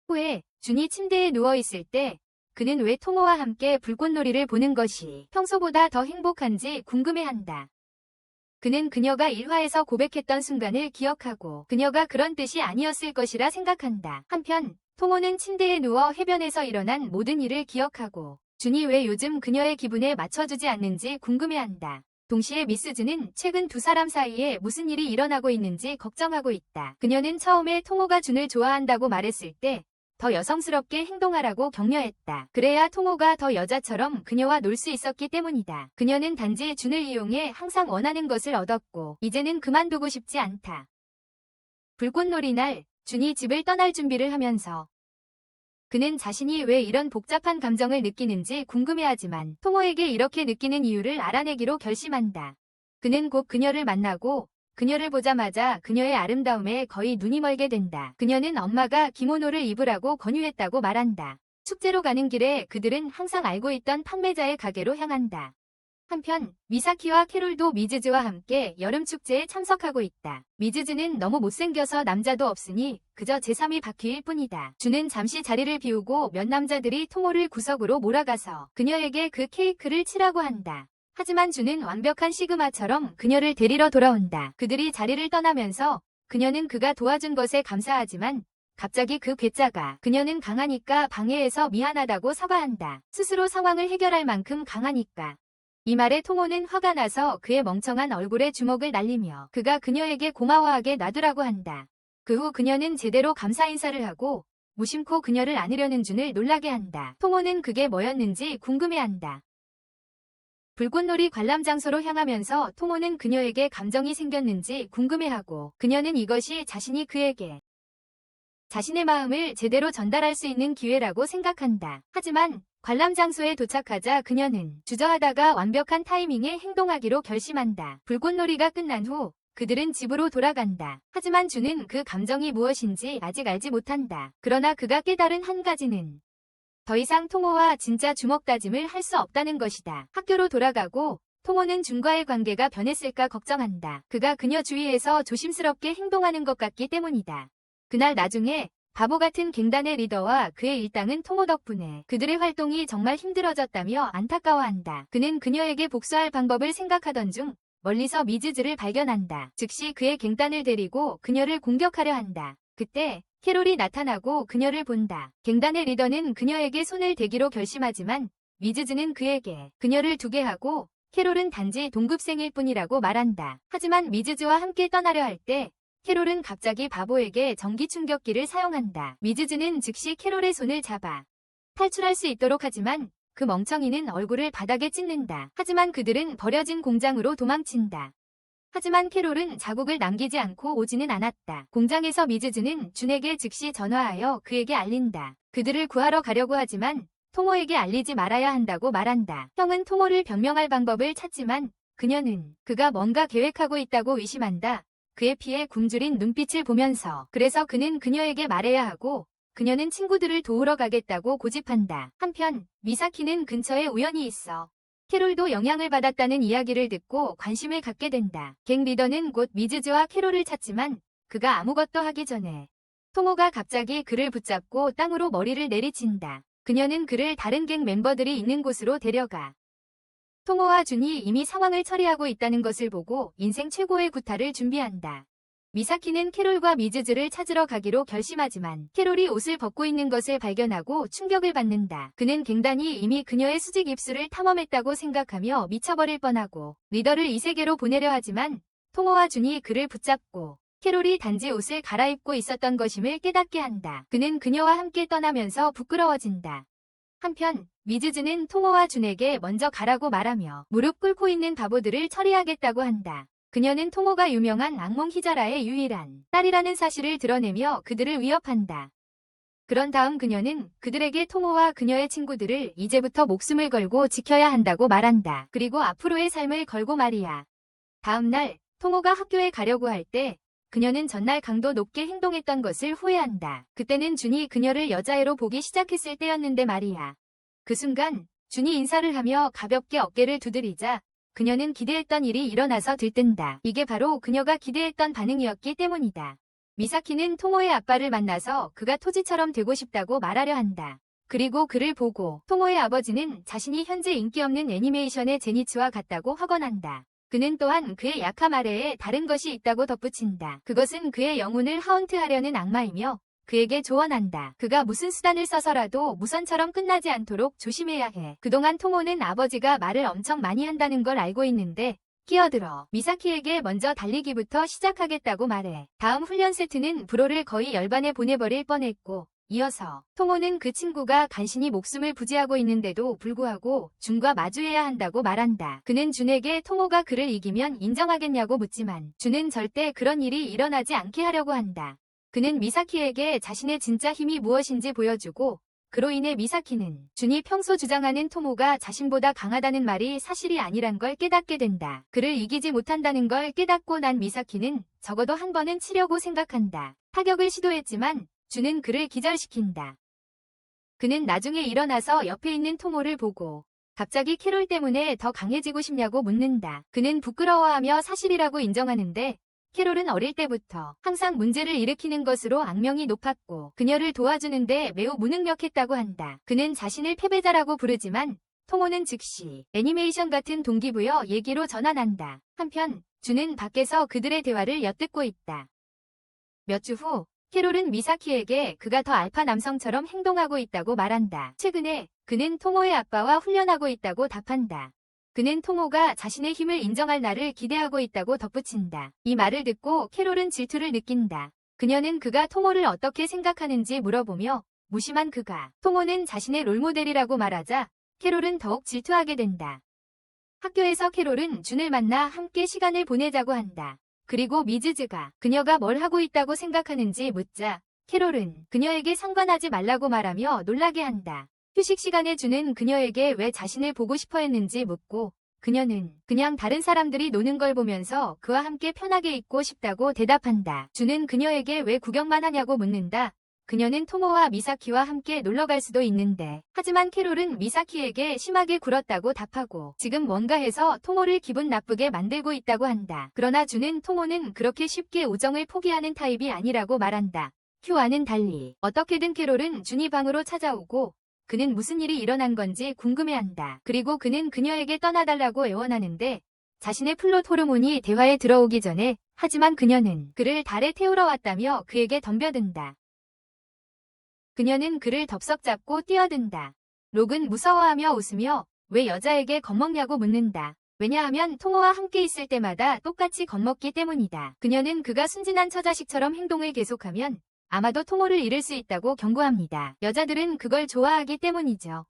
후에 준이 침대에 누워있을 때 그는 왜 토모와 함께 불꽃놀이를 보는 것이 평소보다 더 행복한지 궁금해한다. 그는 그녀가 일화에서 고백했던 순간을 기억하고 그녀가 그런 뜻이 아니었을 것이라 생각한다. 한편 토모는 침대에 누워 해변에서 일어난 모든 일을 기억하고 준이 왜 요즘 그녀의 기분에 맞춰주지 않는지 궁금해한다. 동시에 미스즈는 최근 두 사람 사이에 무슨 일이 일어나고 있는지 걱정하고 있다. 그녀는 처음에 토모가 준을 좋아한다고 말했을 때 더 여성스럽게 행동하라고 격려했다. 그래야 토모가 더 여자처럼 그녀와 놀 수 있었기 때문이다. 그녀는 단지 준을 이용해 항상 원하는 것을 얻었고 이제는 그만두고 싶지 않다. 불꽃놀이 날 준이 집을 떠날 준비를 하면서 그는 자신이 왜 이런 복잡한 감정을 느끼는지 궁금해하지만 토모에게 이렇게 느끼는 이유를 알아내기로 결심한다. 그는 곧 그녀를 만나고 그녀를 보자마자 그녀의 아름다움에 거의 눈이 멀게 된다. 그녀는 엄마가 기모노를 입으라고 권유했다고 말한다. 축제로 가는 길에 그들은 항상 알고 있던 판매자의 가게로 향한다. 한편 미사키와 캐롤도 미즈즈와 함께 여름 축제에 참석하고 있다. 미즈즈는 너무 못생겨서 남자도 없으니 그저 제3위 바퀴일 뿐이다. 준은 잠시 자리를 비우고 몇 남자들이 토모를 구석으로 몰아가서 그녀에게 그 케이크를 치라고 한다. 하지만 준은 완벽한 시그마처럼 그녀를 데리러 돌아온다. 그들이 자리를 떠나면서 그녀는 그가 도와준 것에 감사하지만 갑자기 그 괴짜가 그녀는 강하니까 방해해서 미안하다고 사과한다. 스스로 상황을 해결할 만큼 강하니까. 이 말에 토모는 화가 나서 그의 멍청한 얼굴에 주먹을 날리며 그가 그녀에게 고마워하게 놔두라고 한다. 그 후 그녀는 제대로 감사 인사를 하고 무심코 그녀를 안으려는 준을 놀라게 한다. 토모는 그게 뭐였는지 궁금해한다. 불꽃놀이 관람 장소로 향하면서 토모는 그녀에게 감정이 생겼는지 궁금해하고 그녀는 이것이 자신이 그에게 자신의 마음을 제대로 전달할 수 있는 기회라고 생각한다. 하지만 관람 장소에 도착하자 그녀는 주저하다가 완벽한 타이밍에 행동하기로 결심한다. 불꽃놀이가 끝난 후 그들은 집으로 돌아간다. 하지만 준은 그 감정이 무엇인지 아직 알지 못한다. 그러나 그가 깨달은 한 가지는 더 이상 토모와 진짜 주먹다짐을 할 수 없다는 것이다. 학교로 돌아가고 토모는 준과의 관계가 변했을까 걱정한다. 그가 그녀 주위에서 조심스럽게 행동하는 것 같기 때문이다. 그날 나중에 바보 같은 갱단의 리더와 그의 일당은 토모 덕분에 그들의 활동이 정말 힘들어졌다며 안타까워한다. 그는 그녀에게 복수할 방법을 생각하던 중 멀리서 미즈즈를 발견한다. 즉시 그의 갱단을 데리고 그녀를 공격하려 한다. 그때 캐롤이 나타나고 그녀를 본다. 갱단의 리더는 그녀에게 손을 대기로 결심하지만 미즈즈는 그에게 그녀를 두게 하고 캐롤은 단지 동급생일 뿐이라고 말한다. 하지만 미즈즈와 함께 떠나려 할 때 캐롤은 갑자기 바보에게 전기 충격기를 사용한다. 미즈즈는 즉시 캐롤의 손을 잡아 탈출할 수 있도록 하지만 그 멍청이는 얼굴을 바닥에 찢는다. 하지만 그들은 버려진 공장으로 도망친다. 하지만 캐롤은 자국을 남기지 않고 오지는 않았다. 공장에서 미즈즈는 준에게 즉시 전화하여 그에게 알린다. 그들을 구하러 가려고 하지만 토모에게 알리지 말아야 한다고 말한다. 형은 토모를 변명할 방법을 찾지만 그녀는 그가 뭔가 계획하고 있다고 의심한다. 그의 피에 굶주린 눈빛을 보면서 그래서 그는 그녀에게 말해야 하고 그녀는 친구들을 도우러 가겠다고 고집한다. 한편 미사키는 근처에 우연히 있어 캐롤도 영향을 받았다는 이야기를 듣고 관심을 갖게 된다. 갱 리더는 곧 미즈즈와 캐롤을 찾지만 그가 아무것도 하기 전에 토모가 갑자기 그를 붙잡고 땅으로 머리를 내리친다. 그녀는 그를 다른 갱 멤버들이 있는 곳으로 데려가 토모와 준이 이미 상황을 처리하고 있다는 것을 보고 인생 최고의 구타를 준비한다. 미사키는 캐롤과 미즈즈를 찾으러 가기로 결심하지만 캐롤이 옷을 벗고 있는 것을 발견하고 충격을 받는다. 그는 갱단이 이미 그녀의 수직 입술을 탐험했다고 생각하며 미쳐버릴 뻔하고 리더를 이 세계로 보내려 하지만 토모와 준이 그를 붙잡고 캐롤이 단지 옷을 갈아입고 있었던 것임을 깨닫게 한다. 그는 그녀와 함께 떠나면서 부끄러워진다. 한편 미즈즈는 토모와 준에게 먼저 가라고 말하며 무릎 꿇고 있는 바보들을 처리하겠다고 한다. 그녀는 토모가 유명한 악몽 히자라의 유일한 딸이라는 사실을 드러내며 그들을 위협한다. 그런 다음 그녀는 그들에게 토모와 그녀의 친구들을 이제부터 목숨을 걸고 지켜야 한다고 말한다. 그리고 앞으로의 삶을 걸고 말이야. 다음 날 토모가 학교에 가려고 할 때 그녀는 전날 강도 높게 행동했던 것을 후회한다. 그때는 준이 그녀를 여자애로 보기 시작했을 때였는데 말이야. 그 순간 준이 인사를 하며 가볍게 어깨를 두드리자 그녀는 기대했던 일이 일어나서 들뜬다. 이게 바로 그녀가 기대했던 반응이었기 때문이다. 미사키는 토모의 아빠를 만나서 그가 토지처럼 되고 싶다고 말하려 한다. 그리고 그를 보고 토모의 아버지는 자신이 현재 인기 없는 애니메이션의 제니츠와 같다고 확언한다. 그는 또한 그의 약함 아래에 다른 것이 있다고 덧붙인다. 그것은 그의 영혼을 하운트하려는 악마이며 그에게 조언한다. 그가 무슨 수단을 써서라도 무선처럼 끝나지 않도록 조심해야 해. 그동안 토모는 아버지가 말을 엄청 많이 한다는 걸 알고 있는데 끼어들어 미사키에게 먼저 달리기부터 시작하겠다고 말해. 다음 훈련 세트는 브로를 거의 열반에 보내버릴 뻔했고 이어서 토모는 그 친구가 간신히 목숨을 부지하고 있는데도 불구하고 준과 마주해야 한다고 말한다. 그는 준에게 토모가 그를 이기면 인정하겠냐고 묻지만 준은 절대 그런 일이 일어나지 않게 하려고 한다. 그는 미사키에게 자신의 진짜 힘이 무엇인지 보여주고 그로 인해 미사키는 준이 평소 주장하는 토모가 자신보다 강하다는 말이 사실이 아니란 걸 깨닫게 된다. 그를 이기지 못한다는 걸 깨닫고 난 미사키는 적어도 한 번은 치려고 생각한다. 타격을 시도했지만 준은 그를 기절시킨다. 그는 나중에 일어나서 옆에 있는 토모를 보고 갑자기 캐롤 때문에 더 강해지고 싶냐고 묻는다. 그는 부끄러워하며 사실이라고 인정하는데 캐롤은 어릴 때부터 항상 문제를 일으키는 것으로 악명이 높았고 그녀를 도와주는데 매우 무능력했다고 한다. 그는 자신을 패배자라고 부르지만 토모는 즉시 애니메이션 같은 동기부여 얘기로 전환한다. 한편 준은 밖에서 그들의 대화를 엿듣고 있다. 몇 주 후 캐롤은 미사키에게 그가 더 알파 남성처럼 행동하고 있다고 말한다. 최근에 그는 토모의 아빠와 훈련하고 있다고 답한다. 그는 토모가 자신의 힘을 인정할 날을 기대하고 있다고 덧붙인다. 이 말을 듣고 캐롤은 질투를 느낀다. 그녀는 그가 토모를 어떻게 생각하는지 물어보며 무심한 그가 토모는 자신의 롤모델이라고 말하자 캐롤은 더욱 질투하게 된다. 학교에서 캐롤은 준을 만나 함께 시간을 보내자고 한다. 그리고 미즈즈가 그녀가 뭘 하고 있다고 생각하는지 묻자 캐롤은 그녀에게 상관하지 말라고 말하며 놀라게 한다. 휴식 시간에 준은 그녀에게 왜 자신을 보고 싶어 했는지 묻고 그녀는 그냥 다른 사람들이 노는 걸 보면서 그와 함께 편하게 있고 싶다고 대답한다. 준은 그녀에게 왜 구경만 하냐고 묻는다. 그녀는 토모와 미사키와 함께 놀러 갈 수도 있는데 하지만 캐롤은 미사키에게 심하게 굴었다고 답하고 지금 뭔가 해서 토모를 기분 나쁘게 만들고 있다고 한다. 그러나 준은 토모는 그렇게 쉽게 우정을 포기하는 타입이 아니라고 말한다. 큐와는 달리 어떻게든 캐롤은 준이 방으로 찾아오고 그는 무슨 일이 일어난 건지 궁금해한다. 그리고 그는 그녀에게 떠나달라고 애원하는데 자신의 플롯 호르몬이 대화에 들어오기 전에 하지만 그녀는 그를 달에 태우러 왔다며 그에게 덤벼든다. 그녀는 그를 덥석 잡고 뛰어든다. 록은 무서워하며 웃으며 왜 여자에게 겁먹냐고 묻는다. 왜냐하면 토모와 함께 있을 때마다 똑같이 겁먹기 때문이다. 그녀는 그가 순진한 처자식처럼 행동을 계속하면 아마도 토모를 잃을 수 있다고 경고합니다. 여자들은 그걸 좋아하기 때문이죠.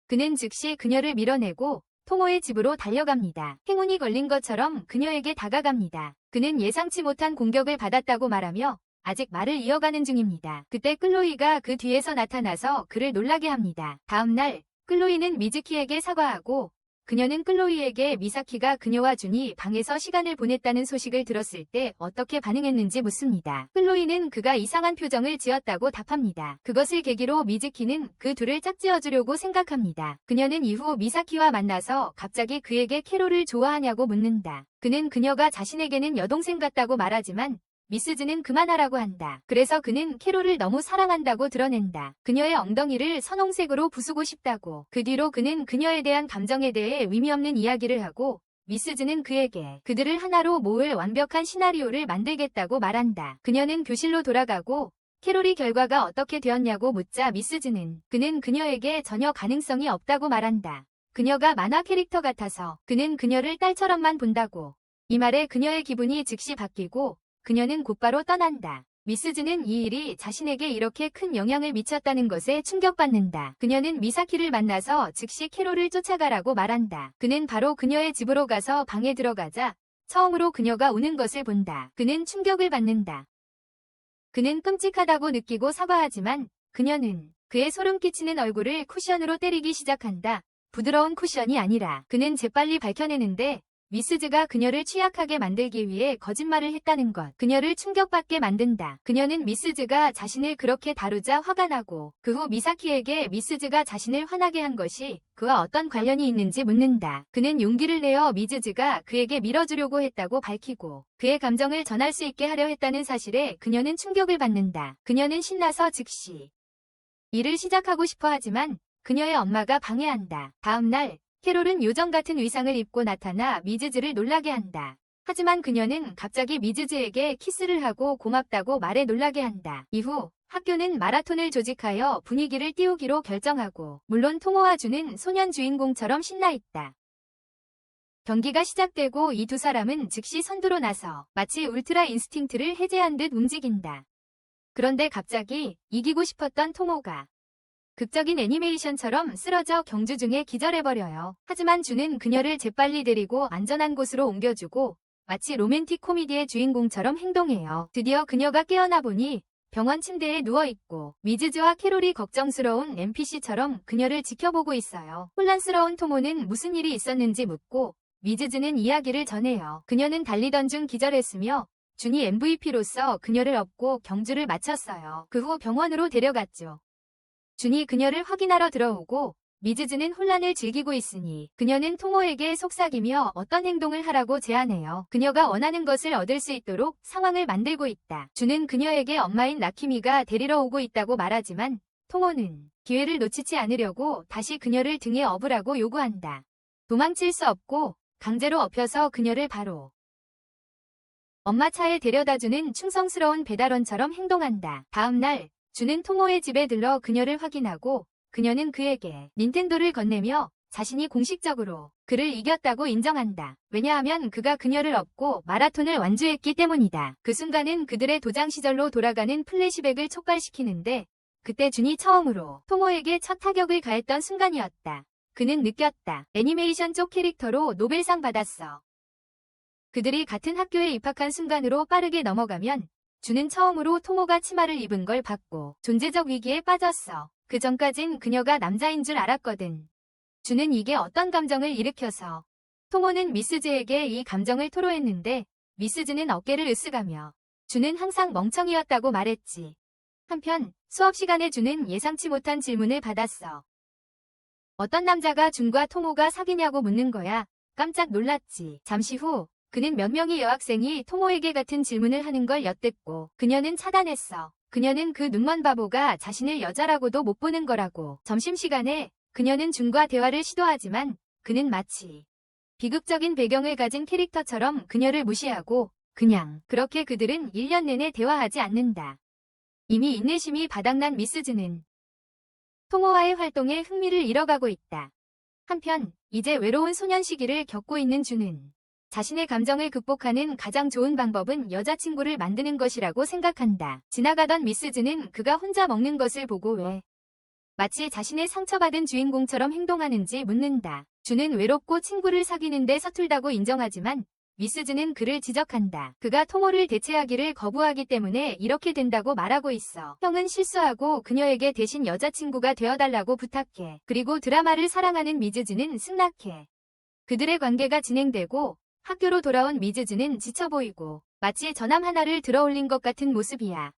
그는 즉시 그녀를 밀어내고 토모의 집으로 달려갑니다. 행운이 걸린 것처럼 그녀에게 다가갑니다. 그는 예상치 못한 공격을 받았다고 말하며 아직 말을 이어가는 중입니다. 그때 클로이가 그 뒤에서 나타나서 그를 놀라게 합니다. 다음 날 클로이는 미즈키에게 사과하고 그녀는 클로이에게 미사키가 그녀와 준이 방에서 시간을 보냈다는 소식을 들었을 때 어떻게 반응했는지 묻습니다. 클로이는 그가 이상한 표정을 지었다고 답합니다. 그것을 계기로 미즈키는 그 둘을 짝지어주려고 생각합니다. 그녀는 이후 미사키와 만나서 갑자기 그에게 캐롤을 좋아하냐고 묻는다. 그는 그녀가 자신에게는 여동생 같다고 말하지만 미스즈는 그만하라고 한다. 그래서 그는 캐롤을 너무 사랑한다고 드러낸다. 그녀의 엉덩이를 선홍색으로 부수고 싶다고. 그 뒤로 그는 그녀에 대한 감정에 대해 의미 없는 이야기를 하고 미스즈는 그에게 그들을 하나로 모을 완벽한 시나리오를 만들겠다고 말한다. 그녀는 교실로 돌아가고 캐롤이 결과가 어떻게 되었냐고 묻자 미스즈는 그는 그녀에게 전혀 가능성이 없다고 말한다. 그녀가 만화 캐릭터 같아서 그는 그녀를 딸처럼만 본다고. 이 말에 그녀의 기분이 즉시 바뀌고 그녀는 곧바로 떠난다. 미스즈는 이 일이 자신에게 이렇게 큰 영향을 미쳤다는 것에 충격받는다. 그녀는 미사키를 만나서 즉시 캐롤을 쫓아가라고 말한다. 그는 바로 그녀의 집으로 가서 방에 들어가자 처음으로 그녀가 우는 것을 본다. 그는 충격을 받는다. 그는 끔찍하다고 느끼고 사과하지만 그녀는 그의 소름 끼치는 얼굴을 쿠션으로 때리기 시작한다. 부드러운 쿠션이 아니라. 그는 재빨리 밝혀내는데 미스즈가 그녀를 취약하게 만들기 위해 거짓말을 했다는 것. 그녀를 충격받게 만든다. 그녀는 미스즈가 자신을 그렇게 다루자 화가 나고 그 후 미사키에게 미스즈가 자신을 화나게 한 것이 그와 어떤 관련이 있는지 묻는다. 그는 용기를 내어 미즈즈가 그에게 밀어주려고 했다고 밝히고 그의 감정을 전할 수 있게 하려 했다는 사실에 그녀는 충격을 받는다. 그녀는 신나서 즉시 일을 시작하고 싶어 하지만 그녀의 엄마가 방해한다. 다음 날 캐롤은 요정 같은 의상을 입고 나타나 미즈즈를 놀라게 한다. 하지만 그녀는 갑자기 미즈즈에게 키스를 하고 고맙다고 말해 놀라게 한다. 이후 학교는 마라톤을 조직하여 분위기를 띄우기로 결정하고 물론 토모와 준은 소년 주인공처럼 신나 있다. 경기가 시작되고 이 두 사람은 즉시 선두로 나서 마치 울트라 인스팅트를 해제한 듯 움직인다. 그런데 갑자기 이기고 싶었던 토모가 극적인 애니메이션처럼 쓰러져 경주 중에 기절해버려요. 하지만 준은 그녀를 재빨리 데리고 안전한 곳으로 옮겨주고 마치 로맨틱 코미디의 주인공처럼 행동해요. 드디어 그녀가 깨어나 보니 병원 침대에 누워있고 미즈즈와 캐롤이 걱정스러운 NPC처럼 그녀를 지켜보고 있어요. 혼란스러운 토모는 무슨 일이 있었는지 묻고 미즈즈는 이야기를 전해요. 그녀는 달리던 중 기절했으며 준이 MVP로서 그녀를 업고 경주를 마쳤어요. 그 후 병원으로 데려갔죠. 준이 그녀를 확인하러 들어오고 미즈즈는 혼란을 즐기고 있으니 그녀는 토모에게 속삭이며 어떤 행동을 하라고 제안해요. 그녀가 원하는 것을 얻을 수 있도록 상황을 만들고 있다. 준은 그녀에게 엄마인 나키미가 데리러 오고 있다고 말하지만 토모는 기회를 놓치지 않으려고 다시 그녀를 등에 업으라고 요구한다. 도망칠 수 없고 강제로 업혀서 그녀를 바로 엄마 차에 데려다주는 충성스러운 배달원처럼 행동한다. 다음 날 준은 토모의 집에 들러 그녀를 확인하고 그녀는 그에게 닌텐도를 건네며 자신이 공식적으로 그를 이겼다고 인정한다. 왜냐하면 그가 그녀를 업고 마라톤을 완주했기 때문이다. 그 순간은 그들의 도장 시절로 돌아가는 플래시백을 촉발시키는데 그때 준이 처음으로 토모에게 첫 타격을 가했던 순간이었다. 그는 느꼈다. 애니메이션 쪽 캐릭터로 노벨상 받았어. 그들이 같은 학교에 입학한 순간으로 빠르게 넘어가면 준은 처음으로 토모가 치마를 입은 걸 봤고 존재적 위기에 빠졌어. 그 전까진 그녀가 남자인 줄 알았거든. 준은 이게 어떤 감정을 일으켜서 토모는 미스즈에게 이 감정을 토로했는데 미스즈는 어깨를 으쓱하며 준은 항상 멍청이였다고 말했지. 한편 수업 시간에 준은 예상치 못한 질문을 받았어. 어떤 남자가 준과 토모가 사귀냐고 묻는 거야. 깜짝 놀랐지. 잠시 후 그는 몇 명의 여학생이 토모에게 같은 질문을 하는 걸 엿듣고 그녀는 차단했어. 그녀는 그 눈먼 바보가 자신을 여자라고도 못 보는 거라고. 점심시간에 그녀는 준과 대화를 시도하지만 그는 마치 비극적인 배경을 가진 캐릭터처럼 그녀를 무시하고 그냥 그렇게 그들은 1년 내내 대화하지 않는다. 이미 인내심이 바닥난 미스즈는 토모와의 활동에 흥미를 잃어가고 있다. 한편 이제 외로운 소년 시기를 겪고 있는 준은 자신의 감정을 극복하는 가장 좋은 방법은 여자친구를 만드는 것이라고 생각한다. 지나가던 미스즈는 그가 혼자 먹는 것을 보고 왜 마치 자신의 상처받은 주인공처럼 행동하는지 묻는다. 준은 외롭고 친구를 사귀는데 서툴다고 인정하지만 미스즈는 그를 지적한다. 그가 토모를 대체하기를 거부하기 때문에 이렇게 된다고 말하고 있어. 형은 실수하고 그녀에게 대신 여자친구가 되어달라고 부탁해. 그리고 드라마를 사랑하는 미즈즈는 승낙해. 그들의 관계가 진행되고 학교로 돌아온 미즈즈는 지쳐 보이고 마치 전함 하나를 들어올린 것 같은 모습이야.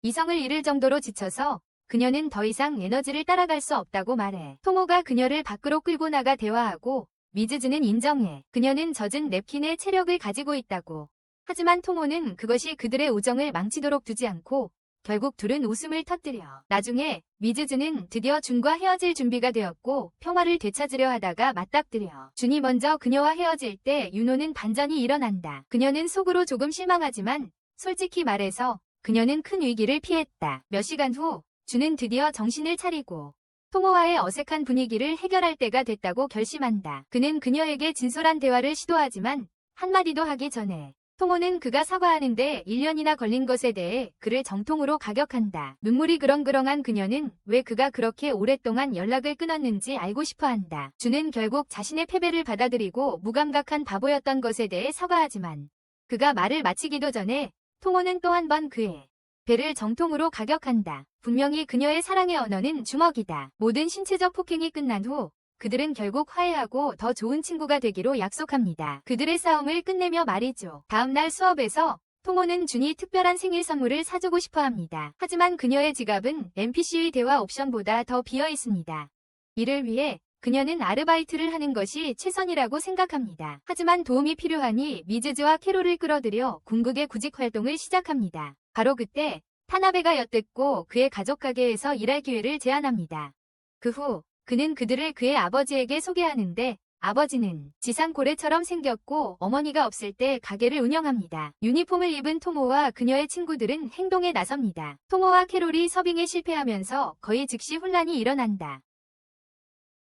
이성을 잃을 정도로 지쳐서 그녀는 더 이상 에너지를 따라갈 수 없다고 말해. 토모가 그녀를 밖으로 끌고 나가 대화하고 미즈즈는 인정해. 그녀는 젖은 냅킨의 체력을 가지고 있다고. 하지만 토모는 그것이 그들의 우정을 망치도록 두지 않고 결국 둘은 웃음을 터뜨려. 나중에 미즈즈는 드디어 준과 헤어질 준비가 되었고 평화를 되찾으려 하다가 맞닥뜨려. 준이 먼저 그녀와 헤어질 때 윤호는 반전이 일어난다. 그녀는 속으로 조금 실망하지만 솔직히 말해서 그녀는 큰 위기를 피했다. 몇 시간 후 준은 드디어 정신을 차리고 토모와의 어색한 분위기를 해결할 때가 됐다고 결심한다. 그는 그녀에게 진솔한 대화를 시도하지만 한마디도 하기 전에 토모는 그가 사과하는데 1년이나 걸린 것에 대해 그를 정통으로 가격한다. 눈물이 그렁그렁한 그녀는 왜 그가 그렇게 오랫동안 연락을 끊었는지 알고 싶어한다. 준은 결국 자신의 패배를 받아들이고 무감각한 바보였던 것에 대해 사과하지만 그가 말을 마치기도 전에 토모는 또 한 번 그의 배를 정통으로 가격한다. 분명히 그녀의 사랑의 언어는 주먹이다. 모든 신체적 폭행이 끝난 후 그들은 결국 화해하고 더 좋은 친구가 되기로 약속합니다. 그들의 싸움을 끝내며 말이죠. 다음날 수업에서 토모는 준이 특별한 생일 선물을 사주고 싶어 합니다. 하지만 그녀의 지갑은 NPC의 대화 옵션보다 더 비어 있습니다. 이를 위해 그녀는 아르바이트를 하는 것이 최선이라고 생각합니다. 하지만 도움이 필요하니 미즈즈와 캐롤을 끌어들여 궁극의 구직 활동을 시작합니다. 바로 그때 타나베가 엿듣고 그의 가족 가게에서 일할 기회를 제안합니다. 그 후 그는 그들을 그의 아버지에게 소개하는데 아버지는 지상고래처럼 생겼고 어머니가 없을 때 가게를 운영합니다. 유니폼을 입은 토모와 그녀의 친구들은 행동에 나섭니다. 토모와 캐롤이 서빙에 실패하면서 거의 즉시 혼란이 일어난다.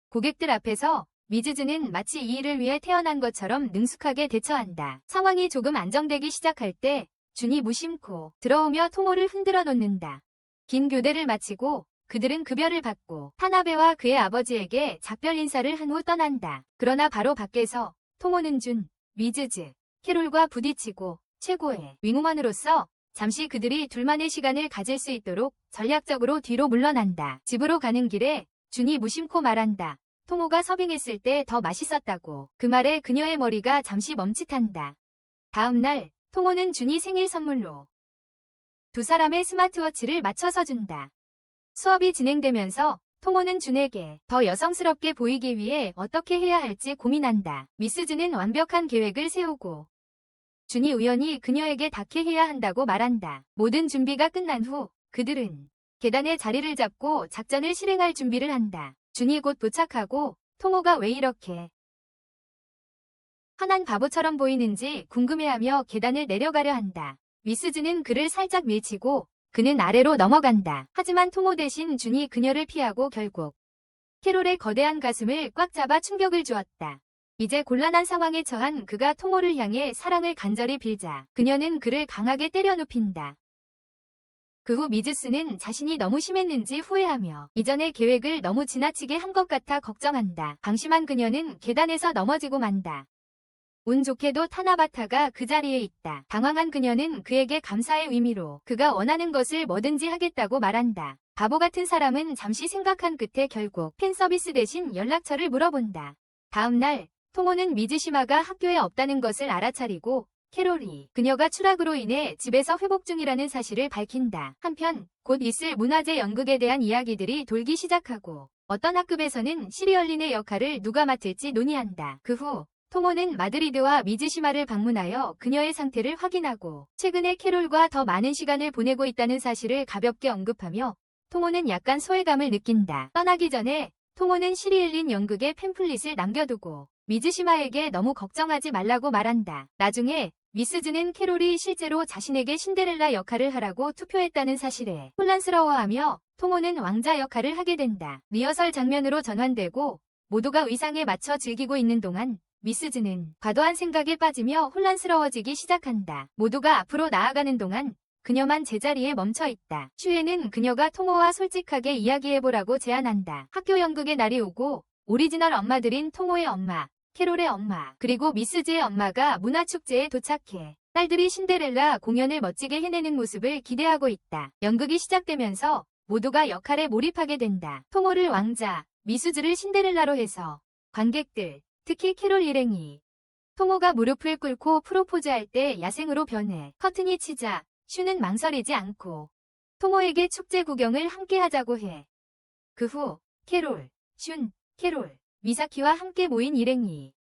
고객들 앞에서 미즈즈는 마치 이 일을 위해 태어난 것처럼 능숙하게 대처한다. 상황이 조금 안정되기 시작할 때 준이 무심코 들어오며 토모를 흔들어 놓는다. 긴 교대를 마치고 그들은 급여를 받고 타나베와 그의 아버지에게 작별 인사를 한 후 떠난다. 그러나 바로 밖에서 토모는 준, 미즈즈, 캐롤과 부딪히고 최고의 윙우먼으로서 잠시 그들이 둘만의 시간을 가질 수 있도록 전략적으로 뒤로 물러난다. 집으로 가는 길에 준이 무심코 말한다. 토모가 서빙했을 때 더 맛있었다고. 그 말에 그녀의 머리가 잠시 멈칫한다. 다음 날 토모는 준이 생일 선물로 두 사람의 스마트워치를 맞춰서 준다. 수업이 진행되면서 토모는 준에게 더 여성스럽게 보이기 위해 어떻게 해야 할지 고민한다. 미스즈는 완벽한 계획을 세우고 준이 우연히 그녀에게 닿게 해야 한다고 말한다. 모든 준비가 끝난 후 그들은 계단에 자리를 잡고 작전을 실행할 준비를 한다. 준이 곧 도착하고 토모가 왜 이렇게 화난 바보처럼 보이는지 궁금해하며 계단을 내려가려 한다. 미스즈는 그를 살짝 밀치고 그는 아래로 넘어간다. 하지만 토모 대신 준이 그녀를 피하고 결국 캐롤의 거대한 가슴을 꽉 잡아 충격을 주었다. 이제 곤란한 상황에 처한 그가 토모를 향해 사랑을 간절히 빌자 그녀는 그를 강하게 때려 눕힌다. 그 후 미즈스는 자신이 너무 심했는지 후회하며 이전의 계획을 너무 지나치게 한 것 같아 걱정한다. 방심한 그녀는 계단에서 넘어지고 만다. 운 좋게도 타나바타가 그 자리에 있다. 당황한 그녀는 그에게 감사의 의미로 그가 원하는 것을 뭐든지 하겠다고 말한다. 바보 같은 사람은 잠시 생각한 끝에 결국 팬서비스 대신 연락처를 물어본다. 다음 날 토모는 미즈시마가 학교에 없다는 것을 알아차리고 캐롤이 그녀가 추락으로 인해 집에서 회복 중이라는 사실을 밝힌다. 한편 곧 있을 문화재 연극에 대한 이야기들이 돌기 시작하고 어떤 학급에서는 시리얼린의 역할을 누가 맡을지 논의한다. 그 후 토모는 마드리드와 미즈시마를 방문하여 그녀의 상태를 확인하고 최근에 캐롤과 더 많은 시간을 보내고 있다는 사실을 가볍게 언급하며 토모는 약간 소외감을 느낀다. 떠나기 전에 토모는 시리엘린 연극의 팸플릿을 남겨두고 미즈시마에게 너무 걱정하지 말라고 말한다. 나중에 미스즈는 캐롤이 실제로 자신에게 신데렐라 역할을 하라고 투표했다는 사실에 혼란스러워하며 토모는 왕자 역할을 하게 된다. 리허설 장면으로 전환되고 모두가 의상에 맞춰 즐기고 있는 동안 미스즈는 과도한 생각에 빠지며 혼란스러워지기 시작한다. 모두가 앞으로 나아가는 동안 그녀만 제자리에 멈춰 있다. 슈에는 그녀가 토모와 솔직하게 이야기해보라고 제안한다. 학교 연극의 날이 오고 오리지널 엄마들인 토모의 엄마, 캐롤의 엄마, 그리고 미스즈의 엄마가 문화축제에 도착해 딸들이 신데렐라 공연을 멋지게 해내는 모습을 기대하고 있다. 연극이 시작되면서 모두가 역할에 몰입하게 된다. 토모를 왕자, 미스즈를 신데렐라로 해서 관객들, 특히 캐롤 일행이 토모가 무릎을 꿇고 프로포즈할 때 야생으로 변해 커튼이 치자 슈는 망설이지 않고 토모에게 축제 구경을 함께 하자고 해. 그 후 캐롤, 슌, 캐롤, 미사키와 함께 모인 일행이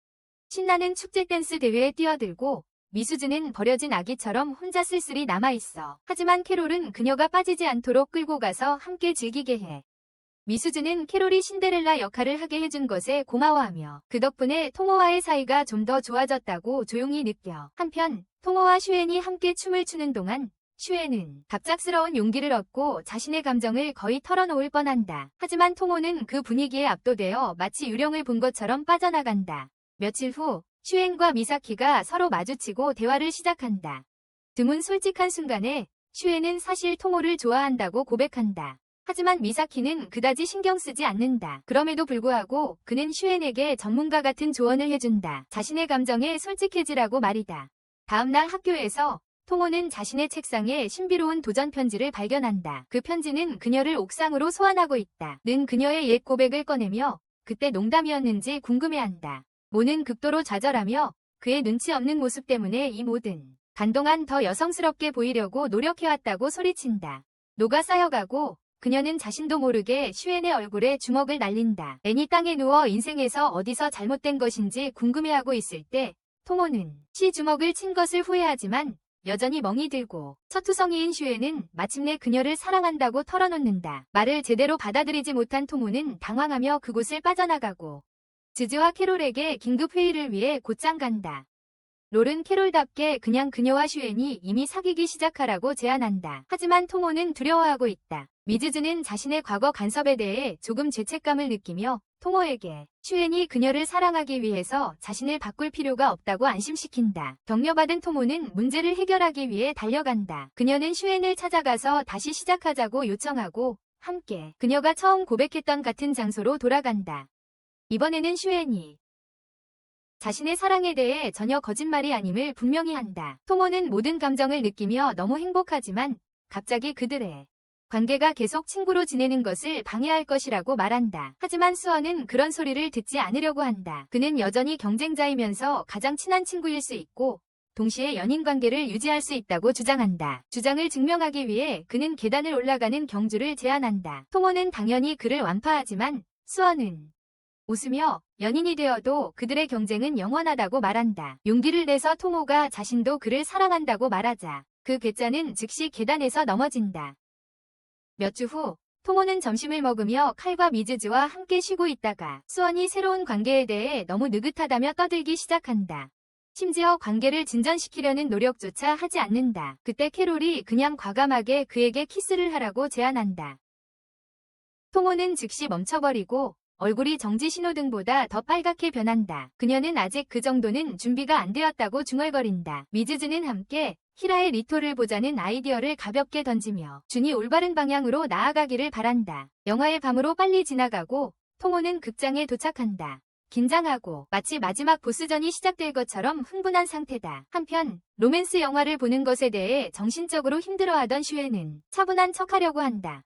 신나는 축제 댄스 대회에 뛰어들고 미수즈는 버려진 아기처럼 혼자 쓸쓸히 남아있어. 하지만 캐롤은 그녀가 빠지지 않도록 끌고 가서 함께 즐기게 해. 미수즈는 캐롤이 신데렐라 역할을 하게 해준 것에 고마워하며 그 덕분에 토모와의 사이가 좀 더 좋아졌다고 조용히 느껴. 한편 토모와 슈엔이 함께 춤을 추는 동안 슈엔은 갑작스러운 용기를 얻고 자신의 감정을 거의 털어놓을 뻔한다. 하지만 토모는 그 분위기에 압도되어 마치 유령을 본 것처럼 빠져나간다. 며칠 후 슈엔과 미사키가 서로 마주치고 대화를 시작한다. 드문 솔직한 순간에 슈엔은 사실 토모를 좋아한다고 고백한다. 하지만 미사키는 그다지 신경 쓰지 않는다. 그럼에도 불구하고 그는 슈엔에게 전문가 같은 조언을 해준다. 자신의 감정에 솔직해지라고 말이다. 다음날 학교에서 토모는 자신의 책상에 신비로운 도전 편지를 발견한다. 그 편지는 그녀를 옥상으로 소환하고 있다. 는 그녀의 옛 고백을 꺼내며 그때 농담이었는지 궁금해한다. 모는 극도로 좌절하며 그의 눈치 없는 모습 때문에 이 모든 간동안 더 여성스럽게 보이려고 노력해왔다고 소리친다. 녹아 쌓여가고 그녀는 자신도 모르게 슈엔의 얼굴에 주먹을 날린다. 애니 땅에 누워 인생에서 어디서 잘못된 것인지 궁금해하고 있을 때 토모는 시 주먹을 친 것을 후회하지만 여전히 멍이 들고 처투성이인 슈에는 마침내 그녀를 사랑한다고 털어놓는다. 말을 제대로 받아들이지 못한 토모는 당황하며 그곳을 빠져나가고 지즈와 캐롤에게 긴급 회의를 위해 곧장 간다. 롤은 캐롤답게 그냥 그녀와 슈엔이 이미 사귀기 시작하라고 제안한다. 하지만 토모는 두려워하고 있다. 미즈즈는 자신의 과거 간섭에 대해 조금 죄책감을 느끼며 토모에게 슈엔이 그녀를 사랑하기 위해서 자신을 바꿀 필요가 없다고 안심시킨다. 격려받은 토모는 문제를 해결하기 위해 달려간다. 그녀는 슈엔을 찾아가서 다시 시작하자고 요청하고 함께 그녀가 처음 고백했던 같은 장소로 돌아간다. 이번에는 슈엔이 자신의 사랑에 대해 전혀 거짓말이 아님을 분명히 한다. 토모는 모든 감정을 느끼며 너무 행복하지만 갑자기 그들의 관계가 계속 친구로 지내는 것을 방해할 것이라고 말한다. 하지만 수어는 그런 소리를 듣지 않으려고 한다. 그는 여전히 경쟁자이면서 가장 친한 친구일 수 있고 동시에 연인 관계를 유지할 수 있다고 주장한다. 주장을 증명하기 위해 그는 계단을 올라가는 경주를 제안한다. 토모는 당연히 그를 완파하지만 수어는 웃으며 연인이 되어도 그들의 경쟁은 영원하다고 말한다. 용기를 내서 토모가 자신도 그를 사랑한다고 말하자 그 괴짜는 즉시 계단에서 넘어진다. 몇 주 후 토모는 점심을 먹으며 칼과 미즈즈와 함께 쉬고 있다가 수원이 새로운 관계에 대해 너무 느긋하다며 떠들기 시작한다. 심지어 관계를 진전시키려는 노력조차 하지 않는다. 그때 캐롤이 그냥 과감하게 그에게 키스를 하라고 제안한다. 토모는 즉시 멈춰버리고 얼굴이 정지 신호등보다 더 빨갛게 변한다. 그녀는 아직 그 정도는 준비가 안 되었다고 중얼거린다. 미즈즈는 함께 히라의 리토를 보자는 아이디어를 가볍게 던지며 준이 올바른 방향으로 나아가기를 바란다. 영화의 밤으로 빨리 지나가고 토모는 극장에 도착한다. 긴장하고 마치 마지막 보스전이 시작될 것처럼 흥분한 상태다. 한편 로맨스 영화를 보는 것에 대해 정신적으로 힘들어하던 슈에는 차분한 척하려고 한다.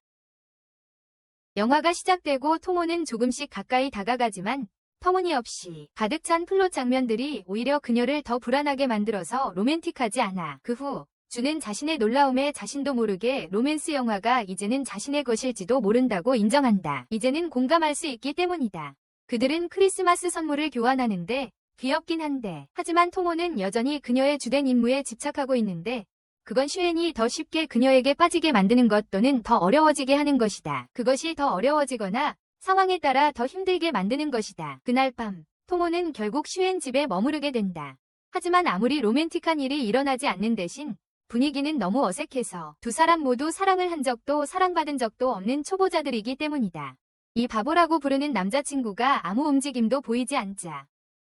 영화가 시작되고 토모는 조금씩 가까이 다가가지만 터무니없이 가득 찬 플롯 장면들이 오히려 그녀를 더 불안하게 만들어서 로맨틱하지 않아. 그 후 주는 자신의 놀라움에 자신도 모르게 로맨스 영화가 이제는 자신의 것일지도 모른다고 인정한다. 이제는 공감할 수 있기 때문이다. 그들은 크리스마스 선물을 교환하는데 귀엽긴 한데 하지만 토모는 여전히 그녀의 주된 임무에 집착하고 있는데 그건 슈엔이 더 쉽게 그녀에게 빠지게 만드는 것 또는 더 어려워지게 하는 것이다. 그것이 더 어려워지거나 상황에 따라 더 힘들게 만드는 것이다. 그날 밤 토모는 결국 슈엔 집에 머무르게 된다. 하지만 아무리 로맨틱한 일이 일어나지 않는 대신 분위기는 너무 어색해서 두 사람 모두 사랑을 한 적도 사랑받은 적도 없는 초보자들이기 때문이다. 이 바보라고 부르는 남자친구가 아무 움직임도 보이지 않자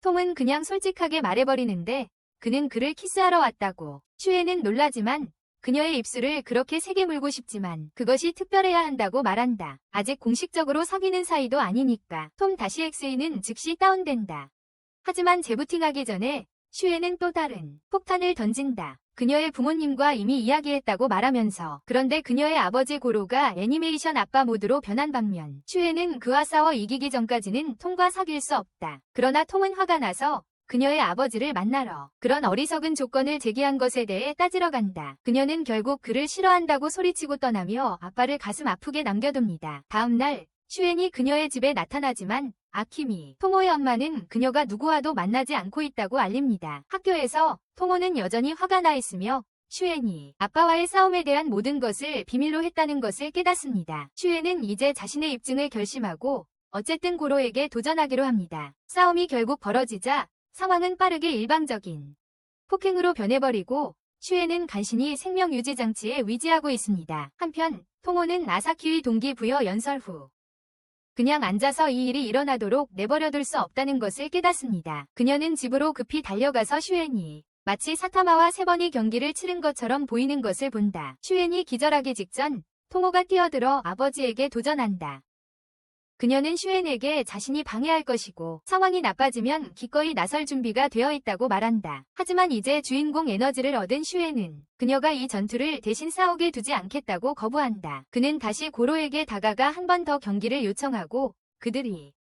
톰은 그냥 솔직하게 말해버리는데 그는 그를 키스하러 왔다고. 슈엔은 놀라지만 그녀의 입술을 그렇게 세게 물고 싶지만 그것이 특별해야 한다고 말한다. 아직 공식적으로 사귀는 사이도 아니니까. 톰 다시 엑스이는 즉시 다운된다. 하지만 재부팅하기 전에 슈엔은 또 다른 폭탄을 던진다. 그녀의 부모님과 이미 이야기했다고 말하면서 그런데 그녀의 아버지 고로가 애니메이션 아빠 모드로 변한 반면 슈엔은 그와 싸워 이기기 전까지는 톰과 사귈 수 없다. 그러나 톰은 화가 나서 그녀의 아버지를 만나러 그런 어리석은 조건을 제기한 것에 대해 따지러 간다. 그녀는 결국 그를 싫어한다고 소리치고 떠나며 아빠를 가슴 아프게 남겨둡니다. 다음 날 슈엔이 그녀의 집에 나타나지만 아키미, 토모의 엄마는 그녀가 누구와도 만나지 않고 있다고 알립니다. 학교에서 토모는 여전히 화가 나 있으며 슈엔이 아빠와의 싸움에 대한 모든 것을 비밀로 했다는 것을 깨닫습니다. 슈엔은 이제 자신의 입증을 결심하고 어쨌든 고로에게 도전하기로 합니다. 싸움이 결국 벌어지자 상황은 빠르게 일방적인 폭행으로 변해버리고 슈엔은 간신히 생명유지 장치에 위지하고 있습니다. 한편 토모는 아사키의 동기부여 연설 후 그냥 앉아서 이 일이 일어나도록 내버려둘 수 없다는 것을 깨닫습니다. 그녀는 집으로 급히 달려가서 슈엔이 마치 사타마와 3번의 경기를 치른 것처럼 보이는 것을 본다. 슈엔이 기절하기 직전 토모가 뛰어들어 아버지에게 도전한다. 그녀는 슈엔에게 자신이 방해할 것이고 상황이 나빠지면 기꺼이 나설 준비가 되어 있다고 말한다. 하지만 이제 주인공 에너지를 얻은 슈엔은 그녀가 이 전투를 대신 싸우게 두지 않겠다고 거부한다. 그는 다시 고로에게 다가가 한 번 더 경기를 요청하고 그들이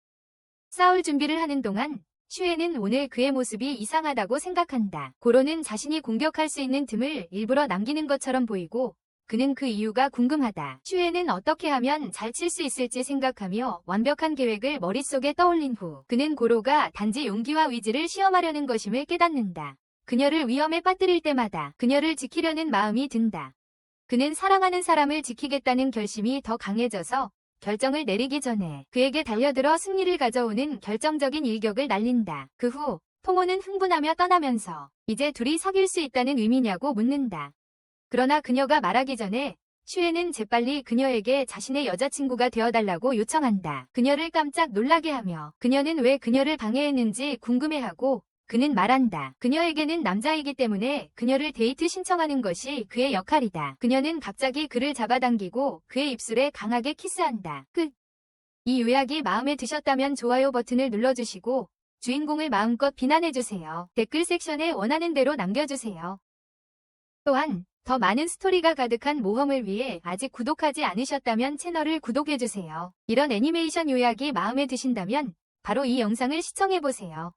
싸울 준비를 하는 동안 슈엔은 오늘 그의 모습이 이상하다고 생각한다. 고로는 자신이 공격할 수 있는 틈을 일부러 남기는 것처럼 보이고 그는 그 이유가 궁금하다. 슈엔은 어떻게 하면 잘 칠 수 있을지 생각하며 완벽한 계획을 머릿속에 떠올린 후 그는 고로가 단지 용기와 의지를 시험하려는 것임을 깨닫는다. 그녀를 위험에 빠뜨릴 때마다 그녀를 지키려는 마음이 든다. 그는 사랑하는 사람을 지키겠다는 결심이 더 강해져서 결정을 내리기 전에 그에게 달려들어 승리를 가져오는 결정적인 일격을 날린다. 그 후 토모는 흥분하며 떠나면서 이제 둘이 사귈 수 있다는 의미냐고 묻는다. 그러나 그녀가 말하기 전에 슈엔은 재빨리 그녀에게 자신의 여자친구가 되어달라고 요청한다. 그녀를 깜짝 놀라게 하며 그녀는 왜 그녀를 방해했는지 궁금해하고 그는 말한다. 그녀에게는 남자이기 때문에 그녀를 데이트 신청하는 것이 그의 역할이다. 그녀는 갑자기 그를 잡아당기고 그의 입술에 강하게 키스한다. 끝. 이 요약이 마음에 드셨다면 좋아요 버튼을 눌러주시고 주인공을 마음껏 비난해주세요. 댓글 섹션에 원하는 대로 남겨주세요. 또한 더 많은 스토리가 가득한 모험을 위해 아직 구독하지 않으셨다면 채널을 구독해주세요. 이런 애니메이션 요약이 마음에 드신다면 바로 이 영상을 시청해보세요.